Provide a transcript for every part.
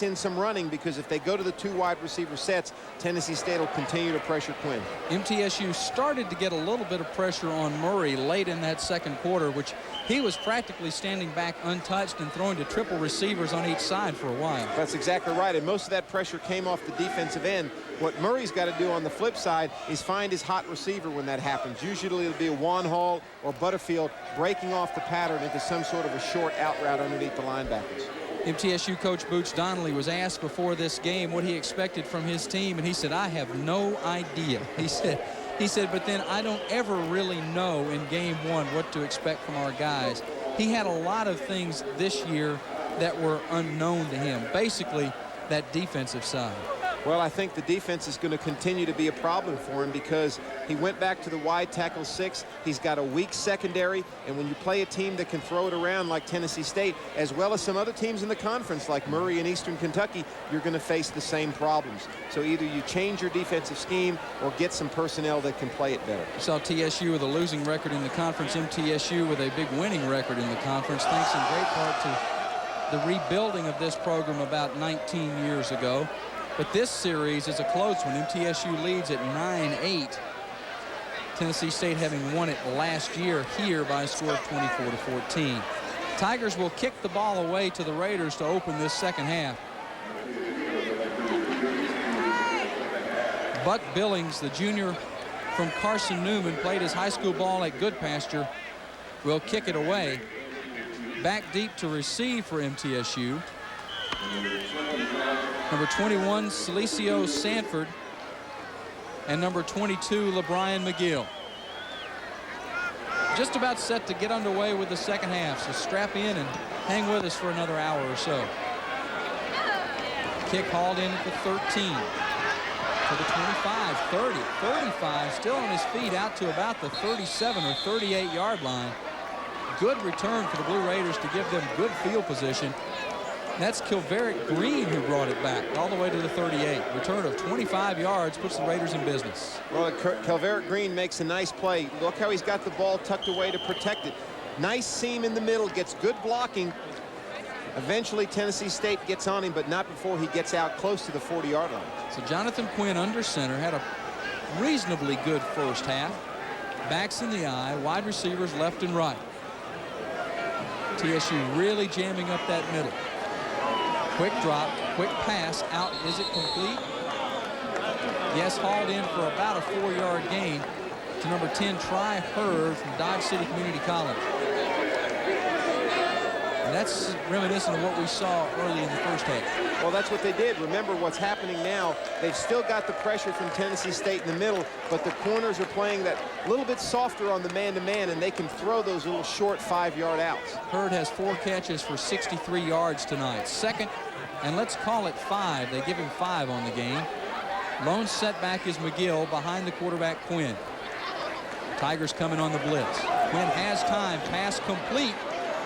in some running, because if they go to the 2 wide receiver sets, Tennessee State will continue to pressure Quinn. MTSU started to get a little bit of pressure on Murray late in that second quarter, which he was practically standing back untouched and throwing to triple receivers on each side for a while. That's exactly right, and most of that pressure came off the defensive end. What Murray's got to do on the flip side is find his hot receiver when that happens. Usually it'll be a Juan Hall or Butterfield breaking off the pattern into some sort of a short out route underneath the linebackers. MTSU coach Booch Donnelly was asked before this game what he expected from his team, and he said, I have no idea. He said, but then I don't ever really know in game one what to expect from our guys. He had a lot of things this year that were unknown to him, basically that defensive side. Well, I think the defense is going to continue to be a problem for him because he went back to the wide tackle 6. He's got a weak secondary, and when you play a team that can throw it around like Tennessee State, as well as some other teams in the conference like Murray and Eastern Kentucky, you're going to face the same problems. So either you change your defensive scheme or get some personnel that can play it better. You saw TSU with a losing record in the conference, MTSU with a big winning record in the conference, thanks in great part to the rebuilding of this program about 19 years ago. But this series is a close one. MTSU leads at 9-8. Tennessee State having won it last year here by a score of 24-14. Tigers will kick the ball away to the Raiders to open this second half. Buck Billings, the junior from Carson Newman, played his high school ball at Goodpasture, will kick it away. Back deep to receive for MTSU. Number 21, Celicio Sanford, and number 22, LeBrian McGill. Just about set to get underway with the second half, so strap in and hang with us for another hour or so. Kick hauled in at the 13, to the 25, 30, 35, still on his feet out to about the 37 or 38-yard line. Good return for the Blue Raiders to give them good field position. That's Kilverick Green who brought it back all the way to the 38. Return of 25 yards puts the Raiders in business. Well, Kilverick Green makes a nice play. Look how he's got the ball tucked away to protect it. Nice seam in the middle, gets good blocking. Eventually, Tennessee State gets on him, but not before he gets out close to the 40-yard line. So Jonathan Quinn under center had a reasonably good first half. Backs in the eye, wide receivers left and right. TSU really jamming up that middle. Quick drop, quick pass, out. Is it complete? Yes, hauled in for about a 4-yard gain to number 10, Try Hurd from Dodge City Community College. And that's reminiscent of what we saw early in the first half. Well, that's what they did. Remember what's happening now. They've still got the pressure from Tennessee State in the middle, but the corners are playing that little bit softer on the man-to-man, and they can throw those little short 5-yard outs. Hurd has 4 catches for 63 yards tonight. Second, and let's call it 5. They give him 5 on the game. Lone setback is McGill behind the quarterback, Quinn. Tigers coming on the blitz. Quinn has time. Pass complete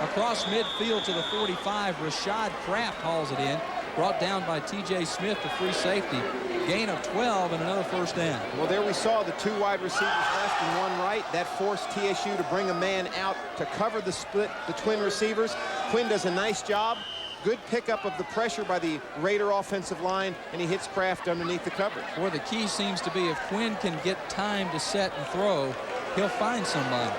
across midfield to the 45. Rashad Kraft hauls it in. Brought down by T.J. Smith, the free safety. Gain of 12 and another first down. Well, there we saw the 2 wide receivers left and 1 right. That forced TSU to bring a man out to cover the split, the twin receivers. Quinn does a nice job. Good pickup of the pressure by the Raider offensive line, and he hits Kraft underneath the coverage. Well, the key seems to be if Quinn can get time to set and throw, he'll find somebody.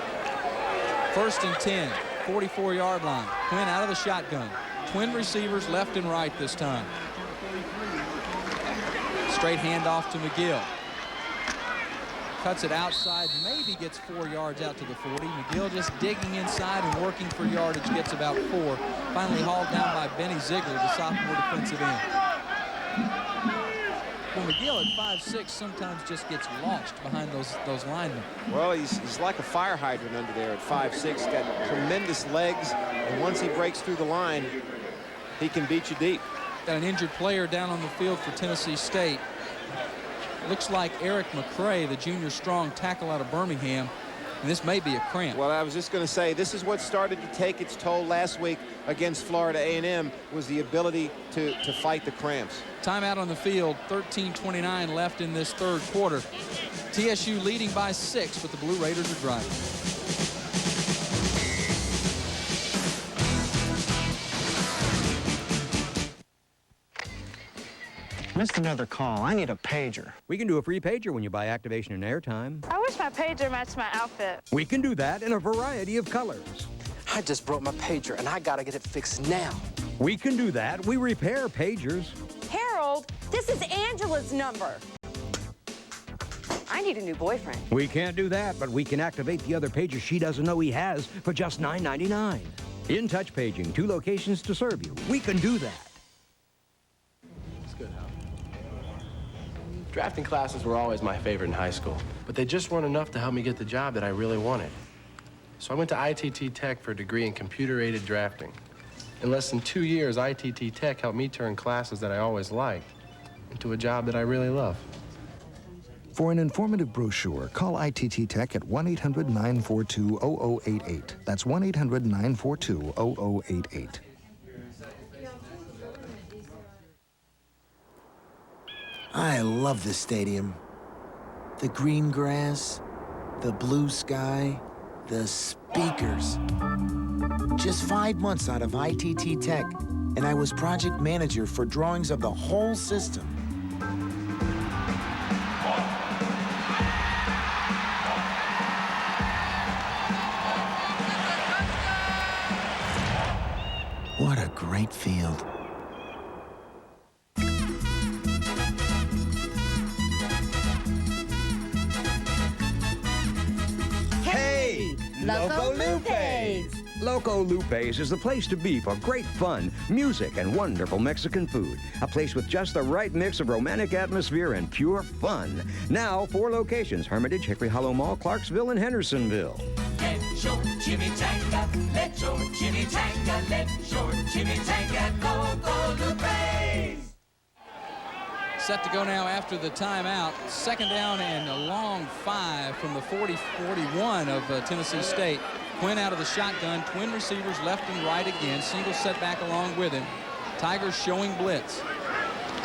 1st and 10, 44-yard line. Quinn out of the shotgun. Twin receivers left and right this time. Straight handoff to McGill. Cuts it outside, maybe gets 4 yards out to the 40. McGill just digging inside and working for yardage, gets about 4. Finally hauled down by Benny Ziegler, the sophomore defensive end. Well, McGill at 5'6" sometimes just gets launched behind those linemen. Well, he's like a fire hydrant under there at 5'6". Got tremendous legs, and once he breaks through the line, he can beat you deep. Got an injured player down on the field for Tennessee State. Looks like Eric McCray, the junior strong tackle out of Birmingham, and this may be a cramp. Well, I was just going to say, this is what started to take its toll last week against Florida A&M, was the ability to fight the cramps. Timeout on the field, 13:29 left in this third quarter. TSU leading by 6, but the Blue Raiders are driving. Missed another call. I need a pager. We can do a free pager when you buy activation and airtime. I wish my pager matched my outfit. We can do that in a variety of colors. I just broke my pager, and I gotta get it fixed now. We can do that. We repair pagers. Harold, this is Angela's number. I need a new boyfriend. We can't do that, but we can activate the other pager she doesn't know he has for just $9.99. In-touch paging, 2 locations to serve you. We can do that. Drafting classes were always my favorite in high school, but they just weren't enough to help me get the job that I really wanted. So I went to ITT Tech for a degree in computer-aided drafting. In less than 2 years, ITT Tech helped me turn classes that I always liked into a job that I really love. For an informative brochure, call ITT Tech at 1-800-942-0088. That's 1-800-942-0088. I love this stadium. The green grass, the blue sky, the speakers. Just 5 months out of ITT Tech, and I was project manager for drawings of the whole system. What a great field. Loco Lupe's! Loco Lupe's is the place to be for great fun, music, and wonderful Mexican food. A place with just the right mix of romantic atmosphere and pure fun. Now, 4 locations: Hermitage, Hickory Hollow Mall, Clarksville, and Hendersonville. Let your chimichanga, let your chimichanga, let your chimichanga go, go Lupe's! Set to go now after the timeout. 2nd down and a long 5 from the 40-41 of Tennessee State. Quinn out of the shotgun. Twin receivers left and right again. Single setback along with him. Tigers showing blitz.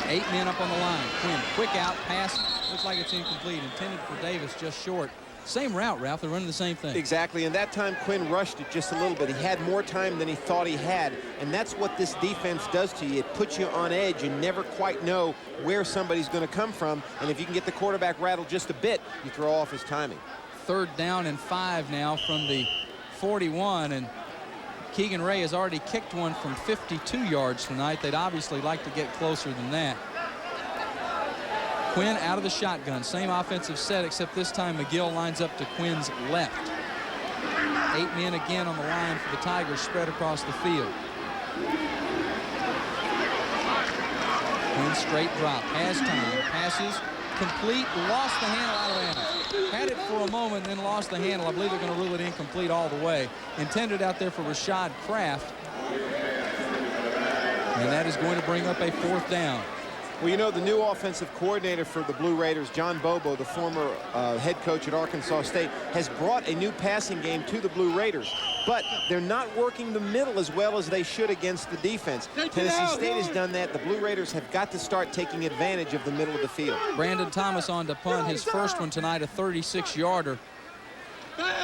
8 men up on the line. Quinn, quick out, pass. Looks like it's incomplete. Intended for Davis, just short. Same route, Ralph. They're running the same thing. Exactly, and that time Quinn rushed it just a little bit. He had more time than he thought he had, and that's what this defense does to you. It puts you on edge. You never quite know where somebody's going to come from, and if you can get the quarterback rattled just a bit, you throw off his timing. 3rd down and 5 now from the 41, and Keegan Ray has already kicked one from 52 yards tonight. They'd obviously like to get closer than that. Quinn out of the shotgun. Same offensive set, except this time McGill lines up to Quinn's left. 8 men again on the line for the Tigers spread across the field. Quinn straight drop. Has time. Passes. Complete. Lost the handle out of bounds. Had it for a moment, then lost the handle. I believe they're going to rule it incomplete all the way. Intended out there for Rashad Kraft. And that is going to bring up a 4th down. Well, you know, the new offensive coordinator for the Blue Raiders, John Bobo, the former head coach at Arkansas State, has brought a new passing game to the Blue Raiders. But they're not working the middle as well as they should against the defense. Tennessee State has done that. The Blue Raiders have got to start taking advantage of the middle of the field. Brandon Thomas on to punt, his first one tonight, a 36-yarder.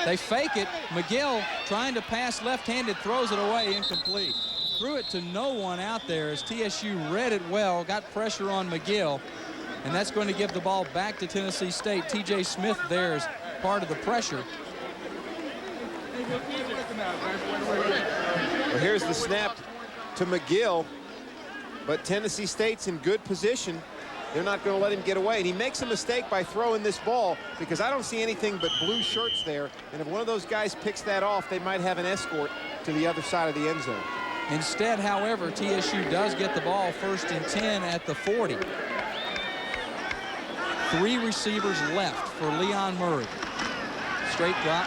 They fake it. McGill trying to pass left-handed, throws it away, incomplete. Threw it to no one out there as TSU read it well, got pressure on McGill, and that's going to give the ball back to Tennessee State. T.J. Smith there is part of the pressure. Well, here's the snap to McGill, but Tennessee State's in good position. They're not going to let him get away, and he makes a mistake by throwing this ball because I don't see anything but blue shirts there, and if one of those guys picks that off, they might have an escort to the other side of the end zone. Instead, however, TSU does get the ball 1st and 10 at the 40. 3 receivers left for Leon Murray. Straight drop.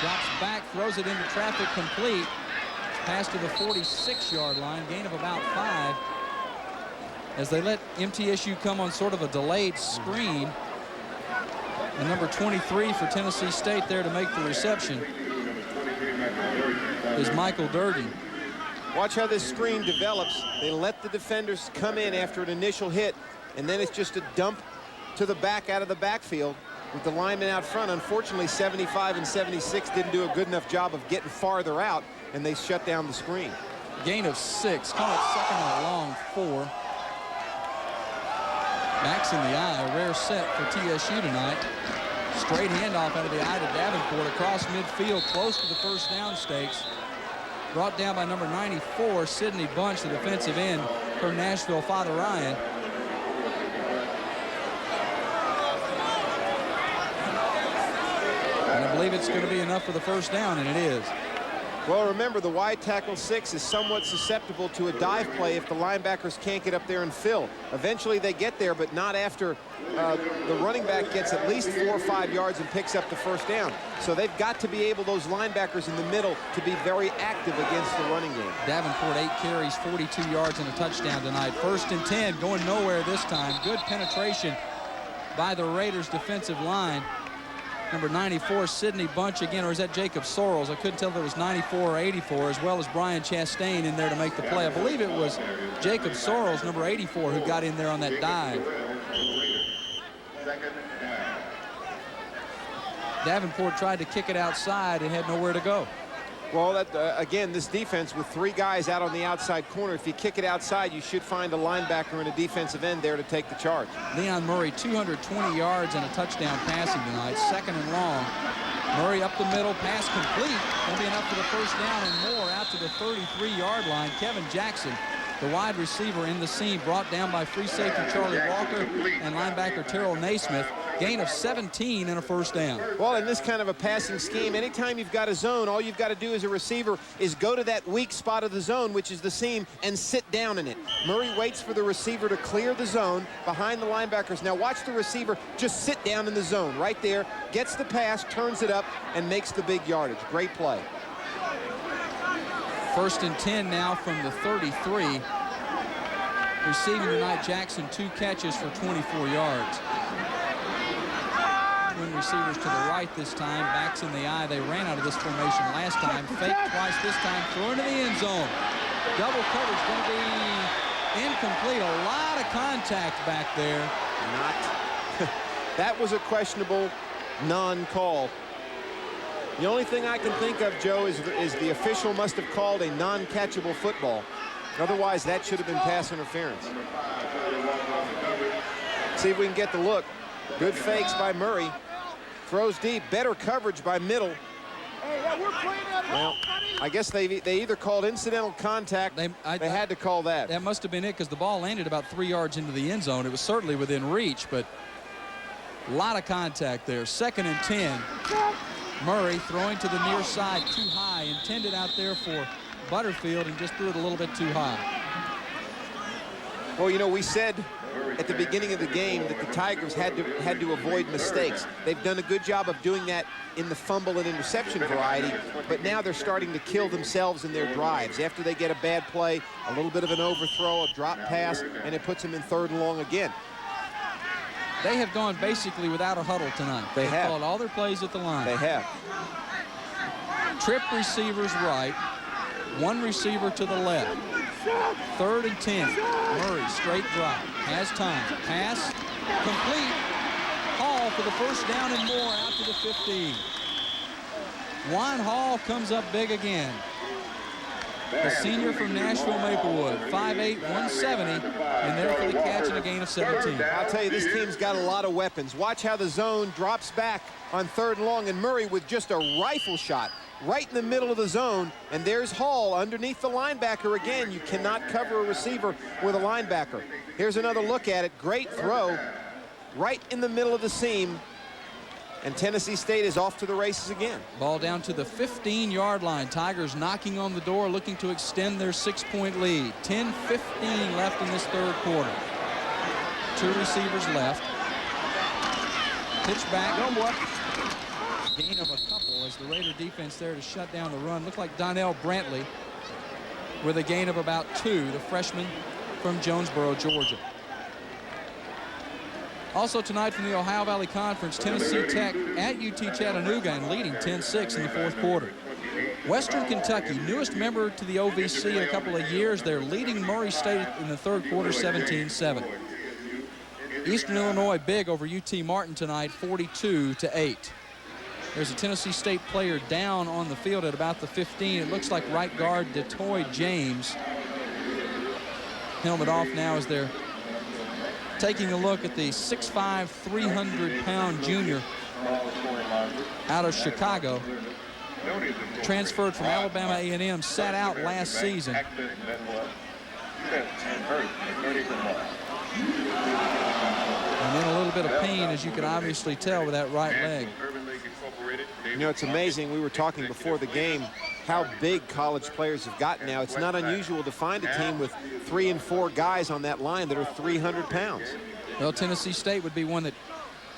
Drops back, throws it into traffic, complete. Pass to the 46-yard line, gain of about 5. As they let MTSU come on sort of a delayed screen. And number 23 for Tennessee State there to make the reception is Michael Durden. Watch how this screen develops. They let the defenders come in after an initial hit, and then it's just a dump to the back out of the backfield with the linemen out front. Unfortunately, 75 and 76 didn't do a good enough job of getting farther out, and they shut down the screen. Gain of 6. Call it 2nd and a long 4. Backs in the eye, a rare set for TSU tonight. Straight handoff out of the eye to Davenport across midfield, close to the first down stakes. Brought down by number 94, Sidney Bunch, the defensive end for Nashville, Father Ryan. And I believe it's going to be enough for the first down, and it is. Well, remember, the wide tackle 6 is somewhat susceptible to a dive play if the linebackers can't get up there and fill. Eventually they get there, but not after the running back gets at least 4 or 5 yards and picks up the first down. So they've got to be able, those linebackers in the middle, to be very active against the running game. Davenport, 8 carries, 42 yards and a touchdown tonight. 1st and 10, going nowhere this time. Good penetration by the Raiders defensive line. Number 94, Sidney Bunch again, or is that Jacob Sorrells? I couldn't tell if it was 94 or 84, as well as Brian Chastain in there to make the play. I believe it was Jacob Sorrells, number 84, who got in there on that dive. Davenport tried to kick it outside and had nowhere to go. Well, again, this defense with 3 guys out on the outside corner, if you kick it outside, you should find a linebacker and a defensive end there to take the charge. Leon Murray, 220 yards and a touchdown passing tonight, 2nd and long. Murray up the middle, pass complete. Will be enough for the first down and more out to the 33-yard line. Kevin Jackson, the wide receiver in the seam, brought down by free safety Charlie Walker and linebacker Terrell Naismith. Gain of 17 and a first down. Well, in this kind of a passing scheme, anytime you've got a zone, all you've got to do as a receiver is go to that weak spot of the zone, which is the seam, and sit down in it. Murray waits for the receiver to clear the zone behind the linebackers. Now watch the receiver just sit down in the zone right there, gets the pass, turns it up, and makes the big yardage. Great play. 1st and 10 now from the 33. Receiving tonight, Jackson, 2 catches for 24 yards. Twin receivers to the right this time. Backs in the eye. They ran out of this formation last time. Fake twice this time. Throw into the end zone. Double coverage going to be incomplete. A lot of contact back there. That was a questionable non-call. The only thing I can think of, Joe, is the official must have called a non-catchable football. Otherwise, that should have been pass interference. See if we can get the look. Good fakes by Murray. Throws deep. Better coverage by Middle. Well, I guess they either called incidental contact. They had to call that. That must have been it, because the ball landed about 3 yards into the end zone. It was certainly within reach, but a lot of contact there. 2nd and 10. Murray throwing to the near side too high. Intended out there for Butterfield and just threw it a little bit too high. Well, you know, we said at the beginning of the game that the Tigers had to avoid mistakes. They've done a good job of doing that in the fumble and interception variety, but now they're starting to kill themselves in their drives. After they get a bad play, a little bit of an overthrow, a drop pass, and it puts them in 3rd and long again. They have gone basically without a huddle tonight. They have called all their plays at the line. They have. Trip receivers right, 1 receiver to the left. 3rd and 10. Murray, straight drop. Has time. Pass. Complete. Hall for the first down and more out to the 15. Juan Hall comes up big again. The senior from Nashville Maplewood. 5'8", 170. And there for the catch and a gain of 17. I'll tell you, this team's got a lot of weapons. Watch how the zone drops back on 3rd and long, and Murray with just a rifle shot right in the middle of the zone, and there's Hall underneath the linebacker again. You cannot cover a receiver with a linebacker. Here's another look at it. Great throw right in the middle of the seam, and Tennessee State is off to the races again. Ball down to the 15-yard line. Tigers knocking on the door, looking to extend their 6-point lead. 10-15 left in this 3rd quarter. 2 receivers left. Pitch back. Gain of a couple as the Raider defense there to shut down the run. Looked like Donnell Brantley with a gain of about 2, the freshman from Jonesboro, Georgia. Also tonight from the Ohio Valley Conference, Tennessee Tech at UT Chattanooga and leading 10-6 in the 4th quarter. Western Kentucky, newest member to the OVC in a couple of years. They're leading Murray State in the 3rd quarter, 17-7. Eastern Illinois big over UT Martin tonight, 42-8. There's a Tennessee State player down on the field at about the 15. It looks like right guard DeToy James. Helmet off now as they're taking a look at the 6'5", 300-pound junior out of Chicago. Transferred from Alabama A&M, sat out last season. And then a little bit of pain, as you can obviously tell, with that right leg. You know, it's amazing. We were talking before the game how big college players have gotten now. It's not unusual to find a team with 3 and 4 guys on that line that are 300 pounds. Well, Tennessee State would be one that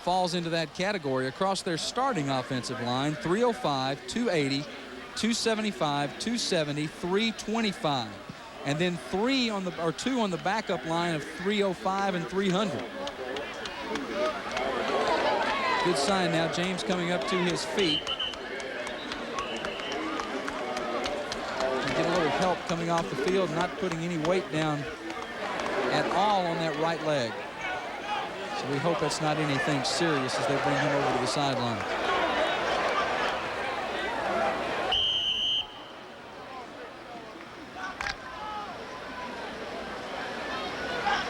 falls into that category. Across their starting offensive line, 305, 280, 275, 270, 325. And then 2 on the backup line of 305 and 300. Good sign now. James coming up to his feet. Get a little help coming off the field, not putting any weight down at all on that right leg. So we hope that's not anything serious as they bring him over to the sideline.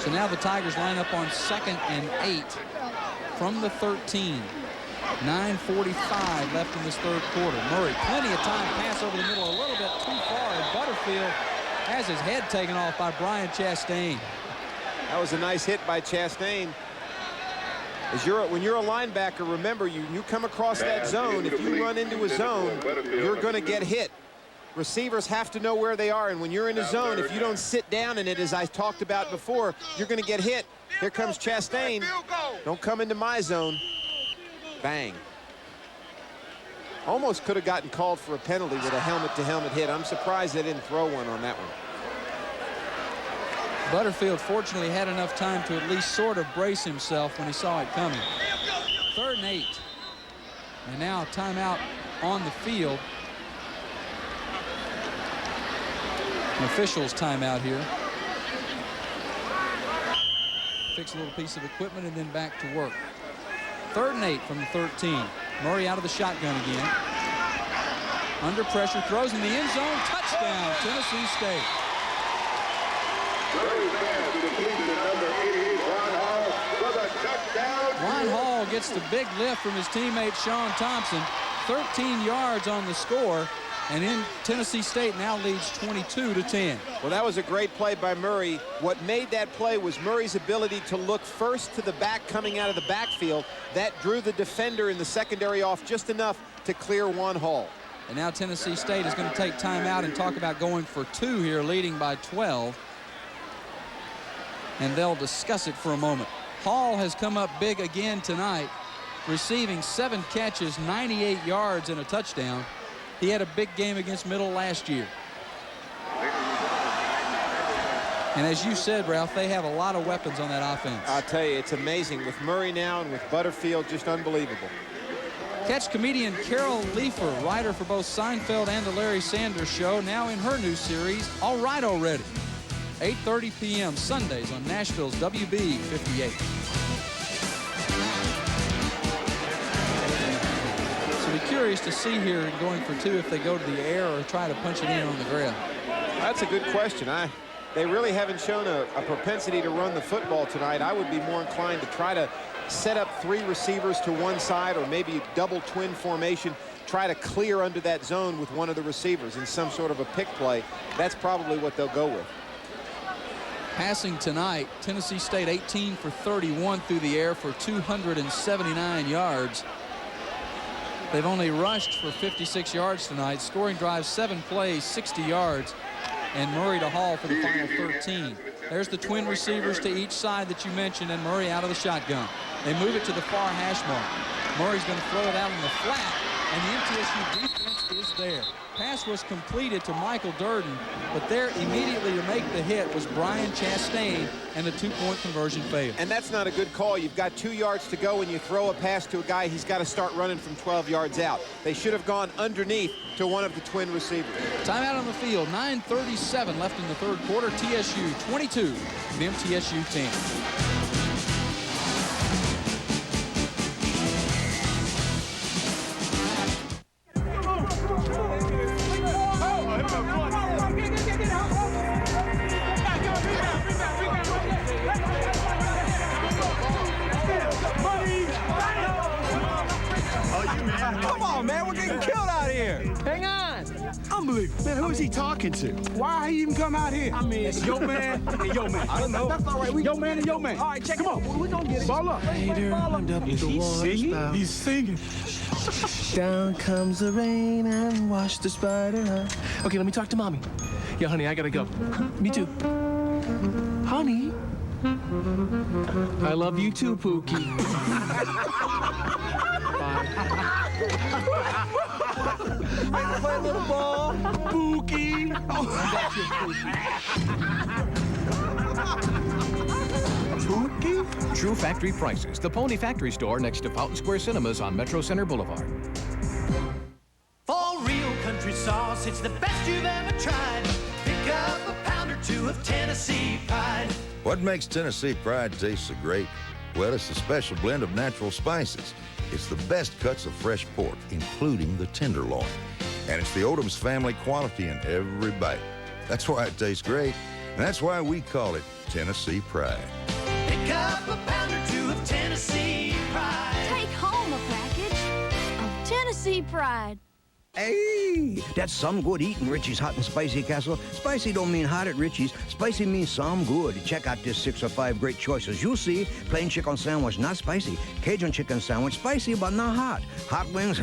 So now the Tigers line up on 2nd and 8 from the 13. 9:45 left in this third quarter. Murray, plenty of time, pass over the middle, a little bit too far, and Butterfield has his head taken off by Brian Chastain. That was a nice hit by Chastain. When you're a linebacker, remember, you come across that zone. If you run into a zone, you're going to get hit. Receivers have to know where they are, and when you're in a zone, if you don't sit down in it, as I talked about before, you're going to get hit. Here comes Chastain. Don't come into my zone. Bang. Almost could have gotten called for a penalty with a helmet-to-helmet hit. I'm surprised they didn't throw one on that one. Butterfield fortunately had enough time to at least sort of brace himself when he saw it coming. 3rd and 8. And now a timeout on the field. An official's timeout here. Fix a little piece of equipment and then back to work. 3rd and 8 from the 13. Murray out of the shotgun again. Under pressure, throws in the end zone. Touchdown, Tennessee State. Ron Hall gets the big lift from his teammate Sean Thompson. 13 yards on the score. And in Tennessee State now leads 22-10. Well, that was a great play by Murray. What made that play was Murray's ability to look first to the back coming out of the backfield. That drew the defender in the secondary off just enough to clear Juan Hall. And now Tennessee State is going to take time out and talk about going for 2 here, leading by 12. And they'll discuss it for a moment. Hall has come up big again tonight, receiving 7 catches, 98 yards, and a touchdown. He had a big game against Middle last year. And as you said, Ralph, they have a lot of weapons on that offense. I'll tell you, it's amazing. With Murray now and with Butterfield, just unbelievable. Catch comedian Carol Leifer, writer for both Seinfeld and The Larry Sanders Show, now in her new series, All Right Already. 8:30 p.m. Sundays on Nashville's WB 58. So be curious to see here going for 2 if they go to the air or try to punch it in on the ground. That's a good question. They really haven't shown a propensity to run the football tonight. I would be more inclined to try to set up 3 receivers to one side or maybe double twin formation, try to clear under that zone with one of the receivers in some sort of a pick play. That's probably what they'll go with. Passing tonight, Tennessee State 18 for 31 through the air for 279 yards. They've only rushed for 56 yards tonight. Scoring drives, 7 plays, 60 yards. And Murray to Hall for the final 13. There's the twin receivers to each side that you mentioned, and Murray out of the shotgun. They move it to the far hash mark. Murray's going to throw it out on the flat, and the MTSU defense is there. Pass was completed to Michael Durden, but there immediately to make the hit was Brian Chastain, and the 2-point conversion failed. And that's not a good call. You've got 2 yards to go, and you throw a pass to a guy, he's got to start running from 12 yards out. They should have gone underneath to one of the twin receivers. Timeout on the field, 9:37 left in the third quarter. TSU 22, the MTSU 10. Unbelievable. Man, who is he talking to? Why he even come out here? I mean, it's yo man and yo man. I don't know. That's all right. We yo man and yo man. All right, check come on. We're gonna get it. Ball up. He's singing? He's singing. Down comes the rain and wash the spider out. Okay, let me talk to mommy. Yeah, honey, I gotta go. Me too. Honey. I love you too, Pookie. Bye. Play a little ball. Pookie. Pookie? True Factory Prices, the Pony Factory store next to Fountain Square Cinemas on Metro Center Boulevard. For real country sauce, it's the best you've ever tried. Pick up a pound or two of Tennessee Pride. What makes Tennessee Pride taste so great? Well, it's a special blend of natural spices. It's the best cuts of fresh pork, including the tenderloin. And it's the Odom's family quality in every bite. That's why it tastes great, and that's why we call it Tennessee Pride. Pick up a pound or two of Tennessee Pride. Take home a package of Tennessee Pride. Hey, that's some good eating, Richie's Hot and Spicy Castle. Spicy don't mean hot at Richie's. Spicy means some good. Check out this 6 or 5 great choices. You'll see, plain chicken sandwich, not spicy. Cajun chicken sandwich, spicy but not hot. Hot wings,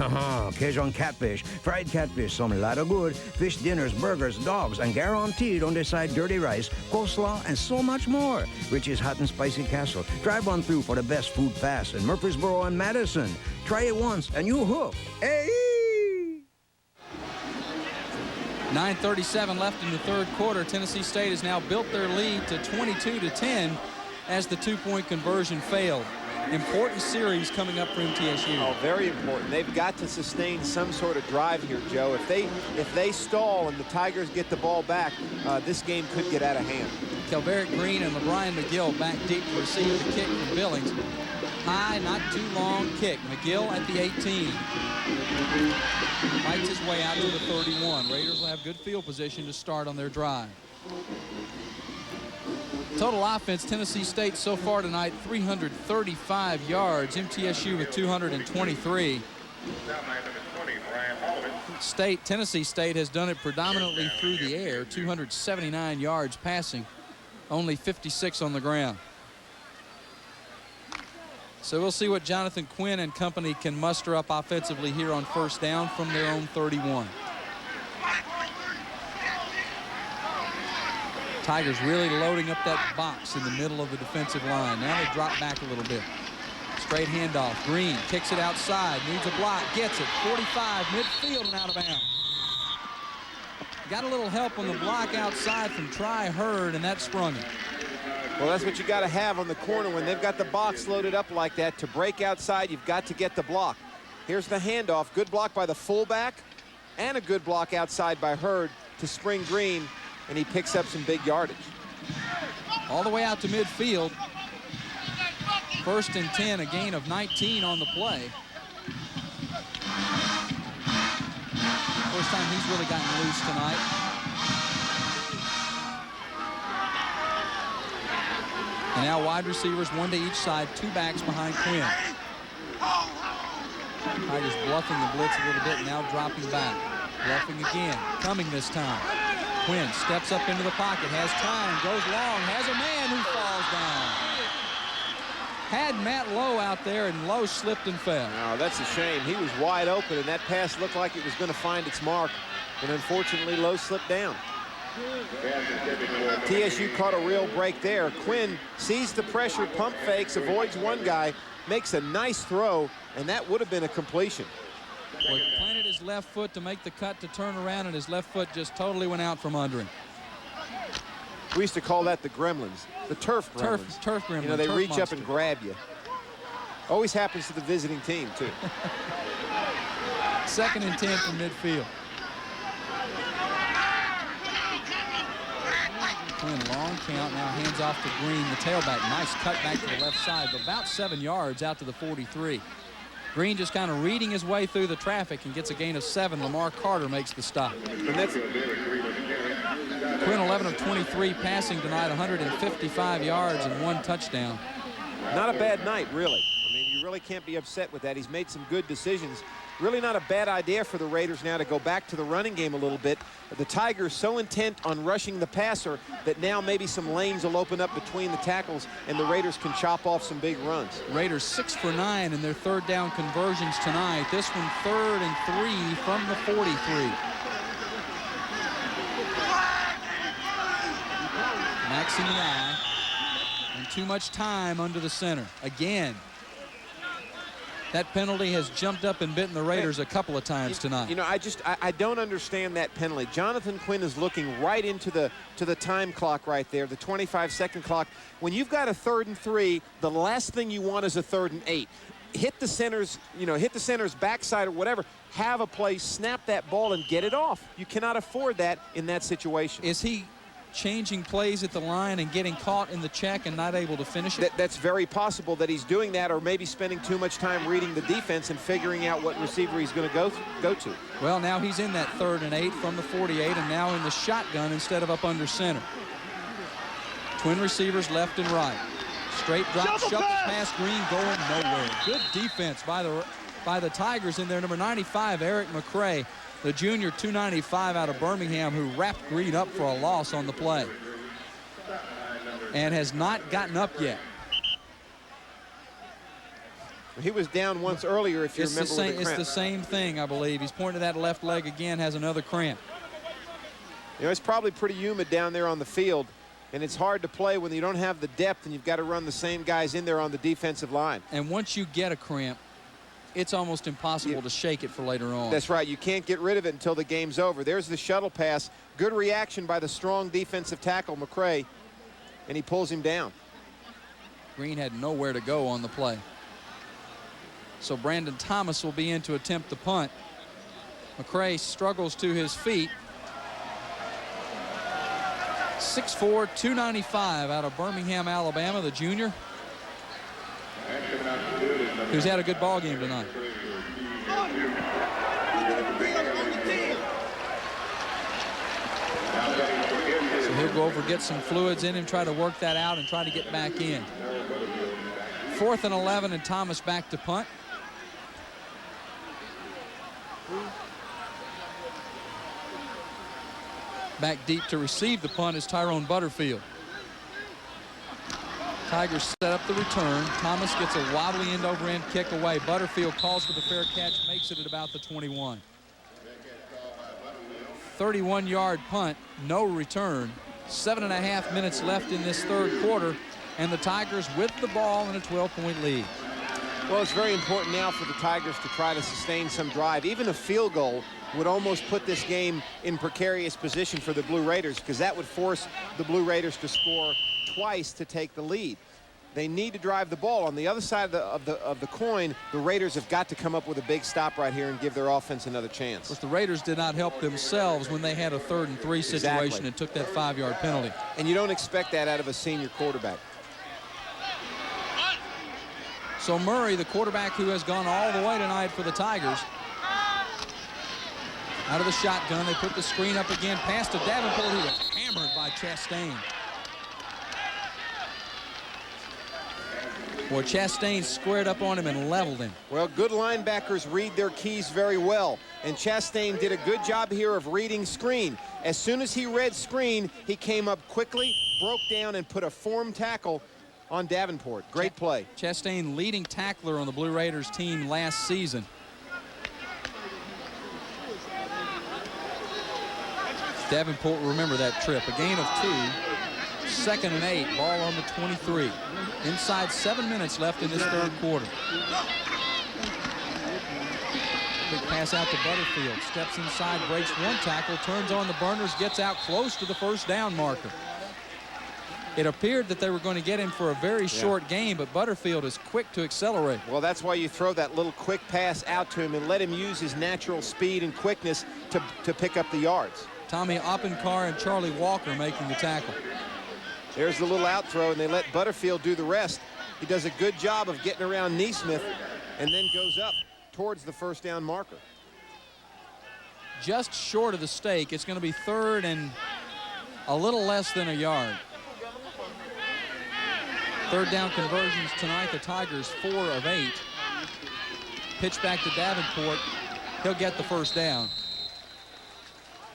Cajun catfish. Fried catfish, some lot of good. Fish dinners, burgers, dogs, and guaranteed on this side dirty rice, coleslaw, and so much more. Richie's Hot and Spicy Castle. Drive on through for the best food fast in Murfreesboro and Madison. Try it once and you'll hook. Hey! 9:37 left in the third quarter. Tennessee State has now built their lead to 22-10 as the two-point conversion failed. Important series coming up for MTSU. Oh, very important. They've got to sustain some sort of drive here, Joe. If they stall and the Tigers get the ball back, this game could get out of hand. Calveric Green and LeBron McGill back deep to receive the kick from Billings. High, not too long kick. McGill at the 18. Fights his way out to the 31. Raiders will have good field position to start on their drive. Total offense, Tennessee State so far tonight, 335 yards. MTSU with 223. Tennessee State has done it predominantly through the air, 279 yards passing, only 56 on the ground. So we'll see what Jonathan Quinn and company can muster up offensively here on first down from their own 31. Tigers really loading up that box in the middle of the defensive line. Now they drop back a little bit. Straight handoff. Green kicks it outside. Needs a block. Gets it. 45 midfield and out of bounds. Got a little help on the block outside from Try Hurd, and that sprung it. Well, that's what you got to have on the corner when they've got the box loaded up like that. To break outside, you've got to get the block. Here's the handoff. Good block by the fullback and a good block outside by Hurd to Spring Green, and he picks up some big yardage. All the way out to midfield. 1st and 10, a gain of 19 on the play. First time he's really gotten loose tonight. And now wide receivers, one to each side, 2 backs behind Quinn. Tigers bluffing the blitz a little bit, now dropping back. Bluffing again, coming this time. Quinn steps up into the pocket, has time, goes long, has a man who falls down. Had Matt Lowe out there, and Lowe slipped and fell. Oh, that's a shame. He was wide open, and that pass looked like it was going to find its mark. And unfortunately, Lowe slipped down. TSU caught a real break there. Quinn sees the pressure, pump fakes, avoids one guy, makes a nice throw, and that would have been a completion. Well, he planted his left foot to make the cut to turn around, and his left foot just totally went out from under him. We used to call that the gremlins, the turf gremlins. Turf gremlins. You know, they turf reach monster. up and grab you. Always happens to the visiting team, too. 2nd and 10 from midfield. Quinn, long count, now hands off to Green, the tailback. Nice cut back to the left side, but about 7 yards out to the 43. Green just kind of reading his way through the traffic and gets a gain of 7. Lamar Carter makes the stop. And that's Quinn 11 of 23 passing tonight, 155 yards and 1 touchdown. not a bad night, really. I mean, you really can't be upset with that. He's made some good decisions. Really not a bad idea for the Raiders now to go back to the running game a little bit. The Tigers so intent on rushing the passer that now maybe some lanes will open up between the tackles and the Raiders can chop off some big runs. Raiders 6 for 9 in their third down conversions tonight. This one 3rd and 3 from the 43. Maxing the eye, and too much time under the center. Again, that penalty has jumped up and bitten the Raiders a couple of times tonight. You know, I don't understand that penalty. Jonathan Quinn is looking right into the time clock right there, the 25-second clock. When you've got a 3rd and 3, the last thing you want is a 3rd and 8. Hit the center's, hit the center's backside or whatever. Have a play, snap that ball, and get it off. You cannot afford that in that situation. Is he changing plays at the line and getting caught in the check and not able to finish it? That's very possible that he's doing that, or maybe spending too much time reading the defense and figuring out what receiver he's going to go to. Well, now he's in that 3rd and 8 from the 48 and now in the shotgun instead of up under center. Twin receivers left and right. Straight drop, shuffle pass, Green going nowhere. Good defense by the Tigers in there. Number 95, Eric McCray. The junior, 295 out of Birmingham, who wrapped Green up for a loss on the play and has not gotten up yet. He was down once earlier, if you remember, with the cramp. It's the same thing, I believe. He's pointing to that left leg again, has another cramp. You know, it's probably pretty humid down there on the field, and it's hard to play when you don't have the depth and you've got to run the same guys in there on the defensive line. And once you get a cramp, it's almost impossible to shake it for later on. That's right. You can't get rid of it until the game's over. There's the shuttle pass. Good reaction by the strong defensive tackle, McCray, and he pulls him down. Green had nowhere to go on the play. So Brandon Thomas will be in to attempt the punt. McCray struggles to his feet. 6'4", 295 out of Birmingham, Alabama, the junior, who's had a good ball game tonight. So he'll go over, get some fluids in him, try to work that out and try to get back in. 4th and 11 and Thomas back to punt. Back deep to receive the punt is Tyrone Butterfield. Tigers set up the return. Thomas gets a wobbly end-over-end kick away. Butterfield calls for the fair catch, makes it at about the 21. 31-yard punt, no return. 7.5 minutes left in this third quarter, and the Tigers with the ball in a 12-point lead. Well, it's very important now for the Tigers to try to sustain some drive. Even a field goal would almost put this game in precarious position for the Blue Raiders, because that would force the Blue Raiders to score twice to take the lead. They need to drive the ball. On the other side of the coin, the Raiders have got to come up with a big stop right here and give their offense another chance. But the Raiders did not help themselves when they had a 3rd and 3 situation and took that 5-yard penalty. And you don't expect that out of a senior quarterback. So Murray, the quarterback who has gone all the way tonight for the Tigers, out of the shotgun. They put the screen up again, pass to Davenport, who was hammered by Chastain. Boy, Chastain squared up on him and leveled him. Well, good linebackers read their keys very well, and Chastain did a good job here of reading screen. As soon as he read screen, he came up quickly, broke down, and put a form tackle on Davenport. Great play. Chastain, leading tackler on the Blue Raiders team last season. Davenport will remember that trip. A gain of 2. 2nd and 8. Ball on the 23. Inside 7 minutes left in this third quarter. Big pass out to Butterfield. Steps inside, breaks one tackle, turns on the burners, gets out close to the first down marker. It appeared that they were going to get him for a very short game, but Butterfield is quick to accelerate. Well, that's why you throw that little quick pass out to him and let him use his natural speed and quickness to pick up the yards. Tommy Oppenkar and Charlie Walker making the tackle. There's the little out throw, and they let Butterfield do the rest. He does a good job of getting around Neesmith and then goes up towards the first down marker. Just short of the stake. It's going to be 3rd and a little less than a yard. Third down conversions tonight. The Tigers 4 of 8. pitch back to Davenport. He'll get the first down.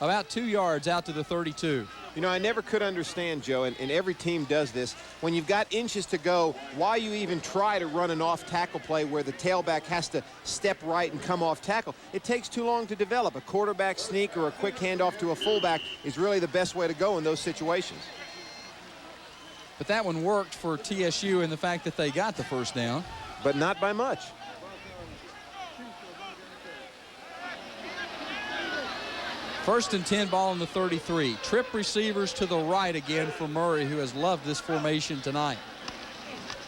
About 2 yards out to the 32. You know, I never could understand, Joe, and every team does this, when you've got inches to go, why you even try to run an off-tackle play where the tailback has to step right and come off tackle. It takes too long to develop. A quarterback sneak or a quick handoff to a fullback is really the best way to go in those situations. But that one worked for TSU in the fact that they got the first down. But not by much. First and 10, ball on the 33. Trip receivers to the right again for Murray, who has loved this formation tonight.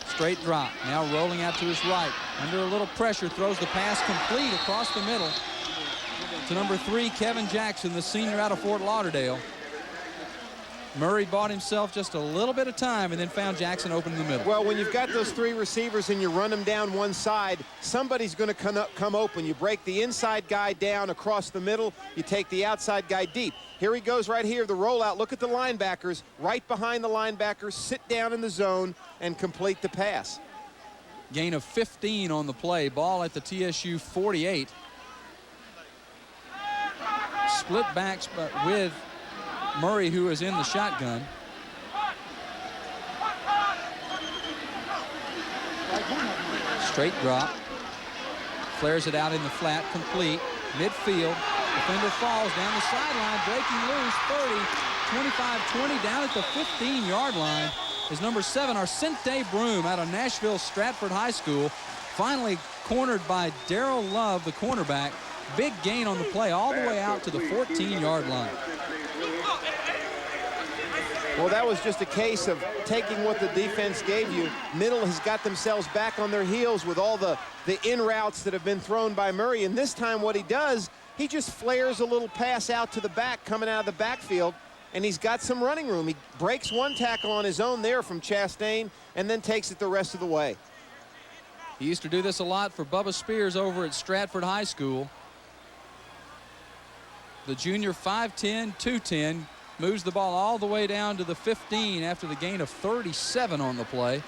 Straight drop. Now rolling out to his right. Under a little pressure, throws the pass complete across the middle to number 3, Kevin Jackson, the senior out of Fort Lauderdale. Murray bought himself just a little bit of time and then found Jackson open in the middle. Well, when you've got those 3 receivers and you run them down one side, somebody's going to come open. You break the inside guy down across the middle. You take the outside guy deep. Here he goes right here, the rollout. Look at the linebackers. Right behind the linebackers, sit down in the zone and complete the pass. Gain of 15 on the play. Ball at the TSU 48. Split backs but with Murray, who is in the shotgun. Straight drop. Flares it out in the flat, complete. Midfield. Defender falls down the sideline, breaking loose. 30, 25, 20, down at the 15-yard line is number 7, Arcente Broom out of Nashville Stratford High School. Finally cornered by Darrell Love, the cornerback. Big gain on the play all the way out to the 14-yard line. Well, that was just a case of taking what the defense gave you. Middle has got themselves back on their heels with all the in routes that have been thrown by Murray. And this time what he does, he just flares a little pass out to the back coming out of the backfield, and he's got some running room. He breaks one tackle on his own there from Chastain and then takes it the rest of the way. He used to do this a lot for Bubba Spears over at Stratford High School. The junior 5'10", 210, moves the ball all the way down to the 15 after the gain of 37 on the play.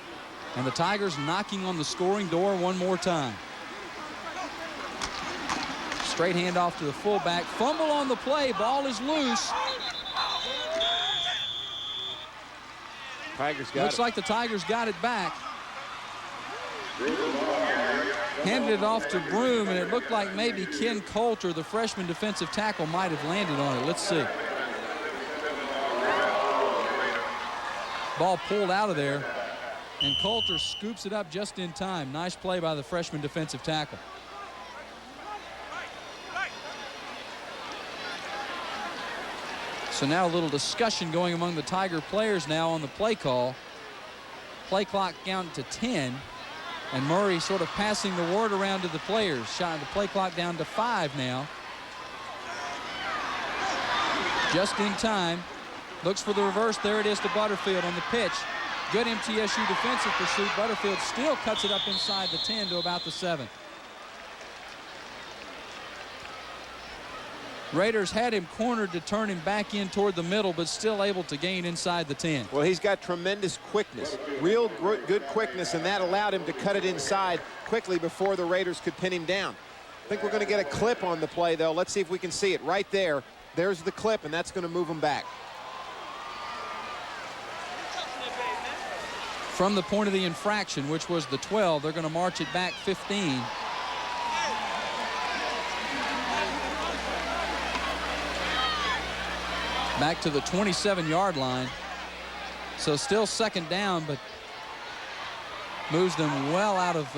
And the Tigers knocking on the scoring door one more time. Straight handoff to the fullback. Fumble on the play. Ball is loose. Tigers got Looks it. like the Tigers got it back. Handed it off to Broom, and it looked like maybe Ken Coulter, the freshman defensive tackle, might have landed on it. Let's see. Ball pulled out of there, and Coulter scoops it up just in time. Nice play by the freshman defensive tackle. So now a little discussion going among the Tiger players now on the play call. Play clock down to 10, and Murray sort of passing the word around to the players. Shot the play clock down to 5 now. Just in time. Looks for the reverse. There it is to Butterfield on the pitch. Good MTSU defensive pursuit. Butterfield still cuts it up inside the 10 to about the 7. Raiders had him cornered to turn him back in toward the middle, but still able to gain inside the 10. Well, he's got tremendous quickness, real good quickness, and that allowed him to cut it inside quickly before the Raiders could pin him down. I think we're going to get a clip on the play, though. Let's see if we can see it right there. There's the clip, and that's going to move him back. From the point of the infraction, which was the 12, they're going to march it back 15. Back to the 27-yard line. So still second down, but moves them well out of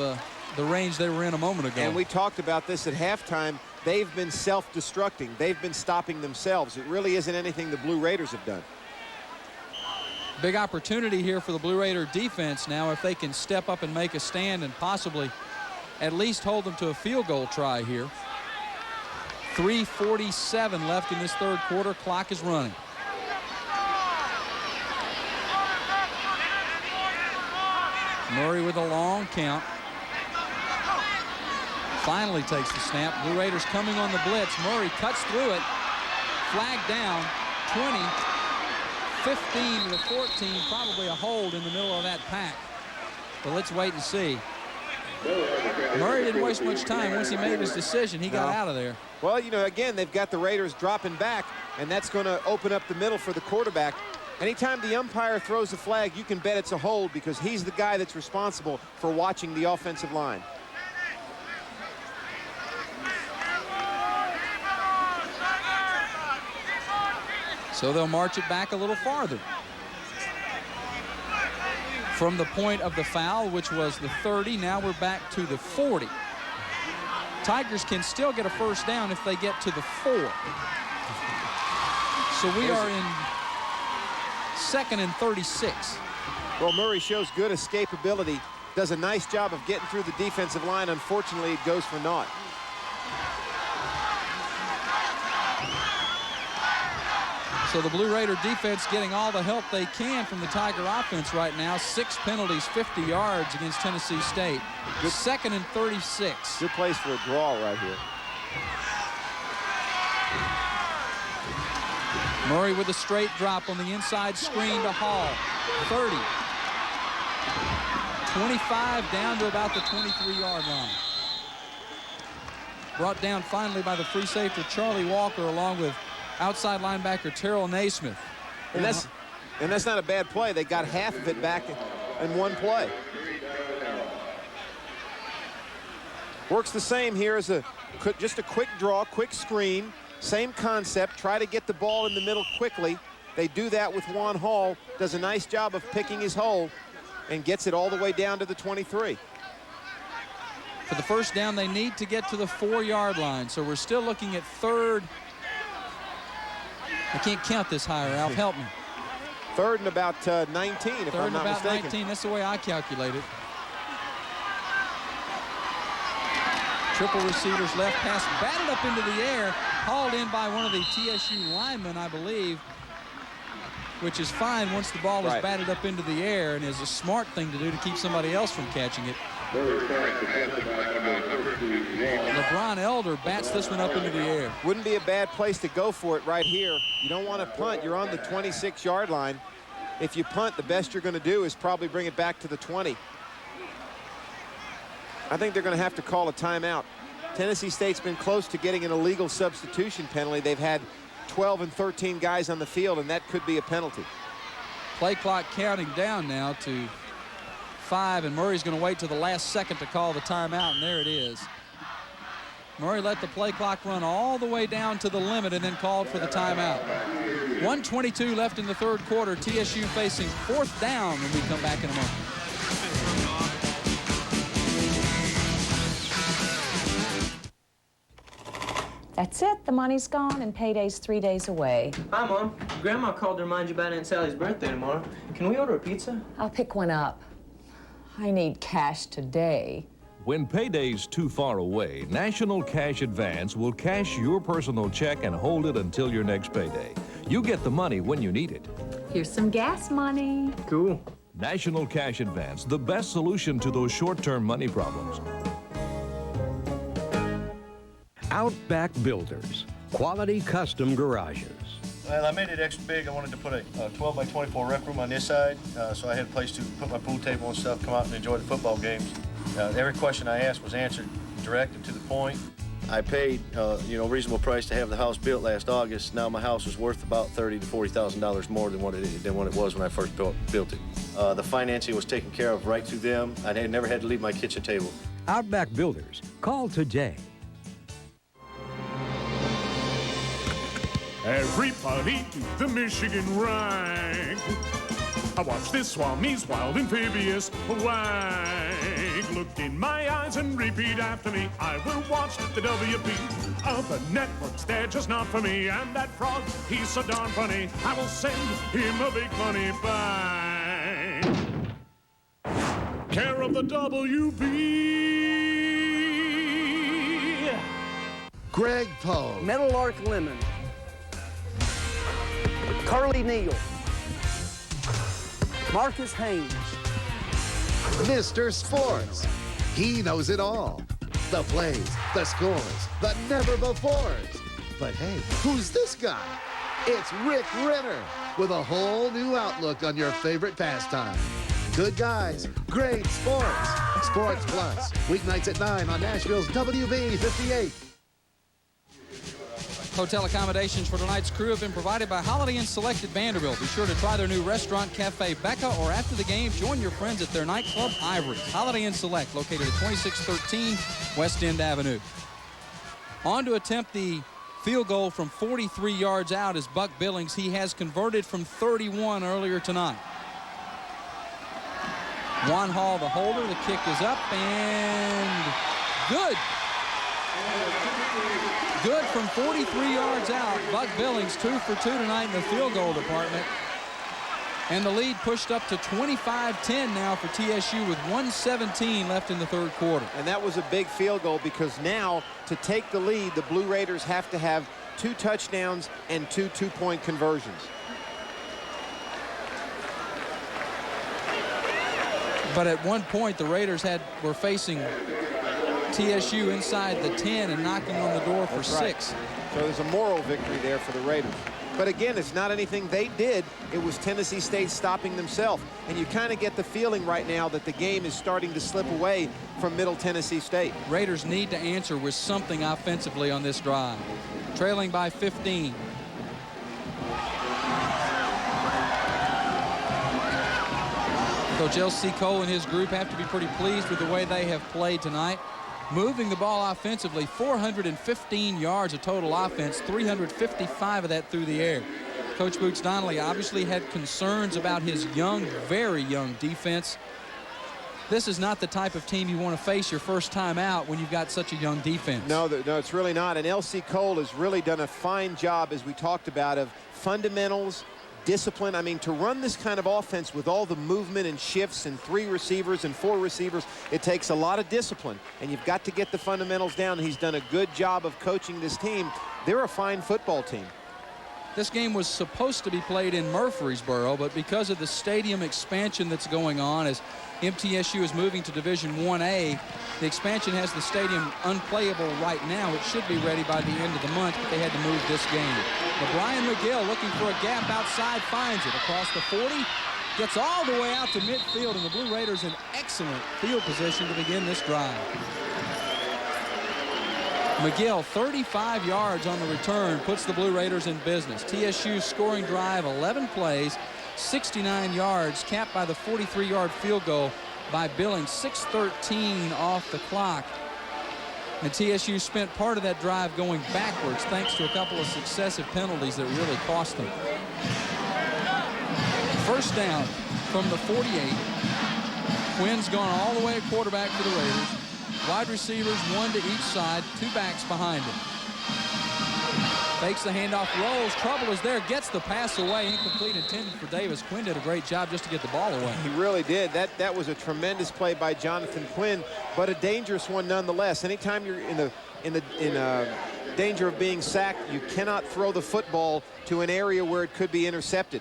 the range they were in a moment ago. And we talked about this at halftime. They've been self-destructing. They've been stopping themselves. It really isn't anything the Blue Raiders have done. Big opportunity here for the Blue Raider defense now if they can step up and make a stand and possibly at least hold them to a field goal try here. 3:47 left in this third quarter. Clock is running. Murray with a long count. Finally takes the snap. Blue Raiders coming on the blitz. Murray cuts through it. Flag down. 20. 15 to the 14, probably a hold in the middle of that pack. But let's wait and see. Murray didn't waste much time. Once he made his decision, he got out of there. Well, you know, again, they've got the Raiders dropping back, and that's going to open up the middle for the quarterback. Anytime the umpire throws a flag, you can bet it's a hold because he's the guy that's responsible for watching the offensive line. So they'll march it back a little farther. From the point of the foul, which was the 30, now we're back to the 40. Tigers can still get a first down if they get to the 4. So we are in 2nd and 36. Well, Murray shows good escapability, does a nice job of getting through the defensive line. Unfortunately, it goes for naught. So the Blue Raider defense getting all the help they can from the Tiger offense right now. 6 penalties, 50 yards against Tennessee State. Good. 2nd and 36. Good place for a draw right here. Murray with a straight drop on the inside screen to Hall. 30. 25 down to about the 23-yard line. Brought down finally by the free safety Charlie Walker along with outside linebacker Terrell Naismith. And that's not a bad play. They got half of it back in one play. Works the same here as just a quick draw, quick screen. Same concept. Try to get the ball in the middle quickly. They do that with Juan Hall. Does a nice job of picking his hole and gets it all the way down to the 23. For the first down, they need to get to the 4-yard line. So we're still looking at 3rd. I can't count this higher, Ralph. Help me. 3rd and about 19, if I'm not mistaken. 19. That's the way I calculate it. Triple receivers left, pass batted up into the air, hauled in by one of the TSU linemen, I believe, which is fine once the ball is batted up into the air and is a smart thing to do to keep somebody else from catching it. LeBron Elder bats this one up into the air. Wouldn't be a bad place to go for it right here. You don't want to punt. You're on the 26-yard line. If you punt, the best you're going to do is probably bring it back to the 20. I think they're going to have to call a timeout. Tennessee State's been close to getting an illegal substitution penalty. They've had 12 and 13 guys on the field, and that could be a penalty. Play clock counting down now to 5, and Murray's going to wait till the last second to call the timeout, and there it is. Murray let the play clock run all the way down to the limit and then called for the timeout. 1:22 left in the 3rd quarter. TSU facing 4th down when we come back in a moment. That's it. The money's gone and payday's 3 days away. Hi, Mom. Grandma called to remind you about Aunt Sally's birthday tomorrow. Can we order a pizza? I'll pick one up. I need cash today. When payday's too far away, National Cash Advance will cash your personal check and hold it until your next payday. You get the money when you need it. Here's some gas money. Cool. National Cash Advance, the best solution to those short-term money problems. Outback Builders, quality custom garages. Well, I made it extra big. I wanted to put a 12 by 24 rec room on this side, so I had a place to put my pool table and stuff, come out and enjoy the football games. Every question I asked was answered direct and to the point. I paid, reasonable price to have the house built last August. Now my house is worth about $30,000 to $40,000 more than what it was when I first built it. The financing was taken care of right through them. I had never had to leave my kitchen table. Outback Builders. Call today. Everybody, the Michigan rank. I watched this Swami's wild amphibious wag. Look in my eyes and repeat after me. I will watch the WB. Other networks, they're just not for me. And that frog, he's so darn funny. I will send him a big money bag. Care of the WB. Greg Poe. Meadowlark Lemon. Carly Neal. Marcus Haynes. Mr. Sports. He knows it all. The plays, the scores, the never-befores. But hey, who's this guy? It's Rick Renner with a whole new outlook on your favorite pastime. Good guys, great sports. Sports Plus, weeknights at 9 on Nashville's WV 58. Hotel accommodations for tonight's crew have been provided by Holiday Inn Select at Vanderbilt. Be sure to try their new restaurant, Cafe Becca, or after the game, join your friends at their nightclub, Ivory's. Holiday Inn Select, located at 2613 West End Avenue. On to attempt the field goal from 43 yards out is Buck Billings. He has converted from 31 earlier tonight. Juan Hall, the holder. The kick is up and good. Good from 43 yards out. Buck Billings 2 for 2 tonight in the field goal department. And the lead pushed up to 25-10 now for TSU with 1:17 left in the third quarter. And that was a big field goal because now to take the lead, the Blue Raiders have to have 2 touchdowns and 2 two-point conversions. But at one point, the Raiders were facing TSU inside the 10 and knocking on the door for 6. So there's a moral victory there for the Raiders. But again, it's not anything they did. It was Tennessee State stopping themselves. And you kind of get the feeling right now that the game is starting to slip away from Middle Tennessee State. Raiders need to answer with something offensively on this drive. Trailing by 15. Coach L.C. Cole and his group have to be pretty pleased with the way they have played tonight. Moving the ball offensively, 415 yards of total offense, 355 of that through the air. Coach Boots Donnelly obviously had concerns about his young, very young defense. This is not the type of team you want to face your first time out when you've got such a young defense. No, it's really not. And L.C. Cole has really done a fine job, as we talked about, of fundamentals, discipline. I mean, to run this kind of offense with all the movement and shifts and 3 receivers and 4 receivers, it takes a lot of discipline, and you've got to get the fundamentals down. He's done a good job of coaching this team. They're a fine football team. This game was supposed to be played in Murfreesboro, but because of the stadium expansion that's going on as MTSU is moving to Division 1A, the expansion has the stadium unplayable right now. It should be ready by the end of the month, but they had to move this game. But Brian McGill looking for a gap outside, finds it across the 40, gets all the way out to midfield, and the Blue Raiders in excellent field position to begin this drive. McGill, 35 yards on the return, puts the Blue Raiders in business. TSU's scoring drive, 11 plays, 69 yards, capped by the 43-yard field goal by Billings, 6:13 off the clock. And TSU spent part of that drive going backwards thanks to a couple of successive penalties that really cost them. First down from the 48. Quinn's gone all the way at quarterback for the Raiders. Wide receivers, 1 to each side, 2 backs behind him. Fakes the handoff, rolls, trouble is there, gets the pass away, incomplete, intended for Davis. Quinn did a great job just to get the ball away. He really did. That was a tremendous play by Jonathan Quinn, but a dangerous one nonetheless. Anytime you're in danger of being sacked, you cannot throw the football to an area where it could be intercepted.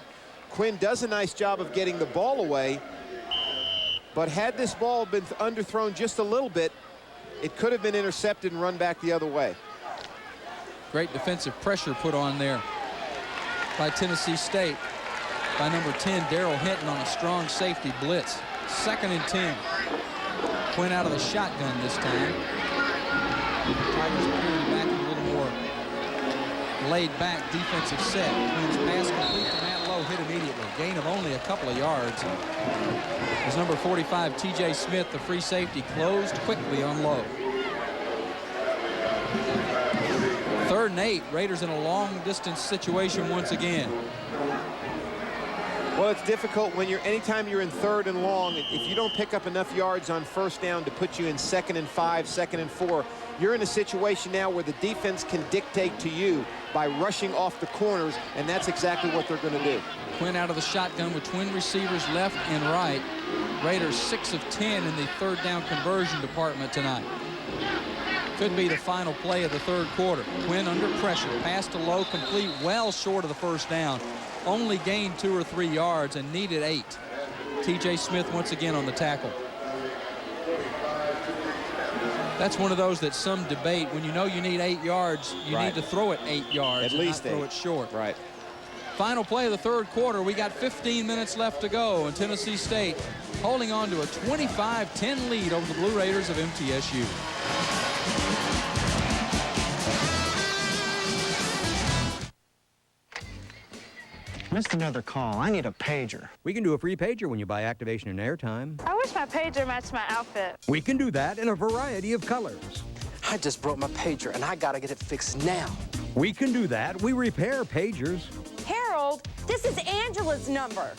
Quinn does a nice job of getting the ball away, but had this ball been underthrown just a little bit, it could have been intercepted and run back the other way. Great defensive pressure put on there by Tennessee State by number 10, Daryl Hinton, on a strong safety blitz. 2nd and 10. Quinn out of the shotgun this time. Tigers appearing back in a little more laid-back defensive set. Quinn's pass complete to Matt Lowe, hit immediately. Gain of only a couple of yards. As number 45, T.J. Smith, the free safety, closed quickly on Lowe. 3rd and 8. Raiders in a long-distance situation once again. Well, it's difficult when anytime you're in 3rd and long, if you don't pick up enough yards on 1st down to put you in 2nd and 5, 2nd and 4, you're in a situation now where the defense can dictate to you by rushing off the corners, and that's exactly what they're going to do. Quinn out of the shotgun with twin receivers left and right. Raiders 6 of 10 in the 3rd down conversion department tonight. Could be the final play of the 3rd quarter. Quinn under pressure, pass to Lowe, complete, well short of the 1st down. Only gained 2 or 3 yards and needed 8. T.J. Smith once again on the tackle. That's one of those that some debate. When you know you need 8 yards, you need to throw it 8 yards, at least not throw it short. Right. Final play of the third quarter. We got 15 minutes left to go, and Tennessee State holding on to a 25-10 lead over the Blue Raiders of MTSU. Missed another call. I need a pager. We can do a free pager when you buy activation and airtime. I wish my pager matched my outfit. We can do that in a variety of colors. I just broke my pager, and I gotta get it fixed now. We can do that. We repair pagers. Harold, this is Angela's number.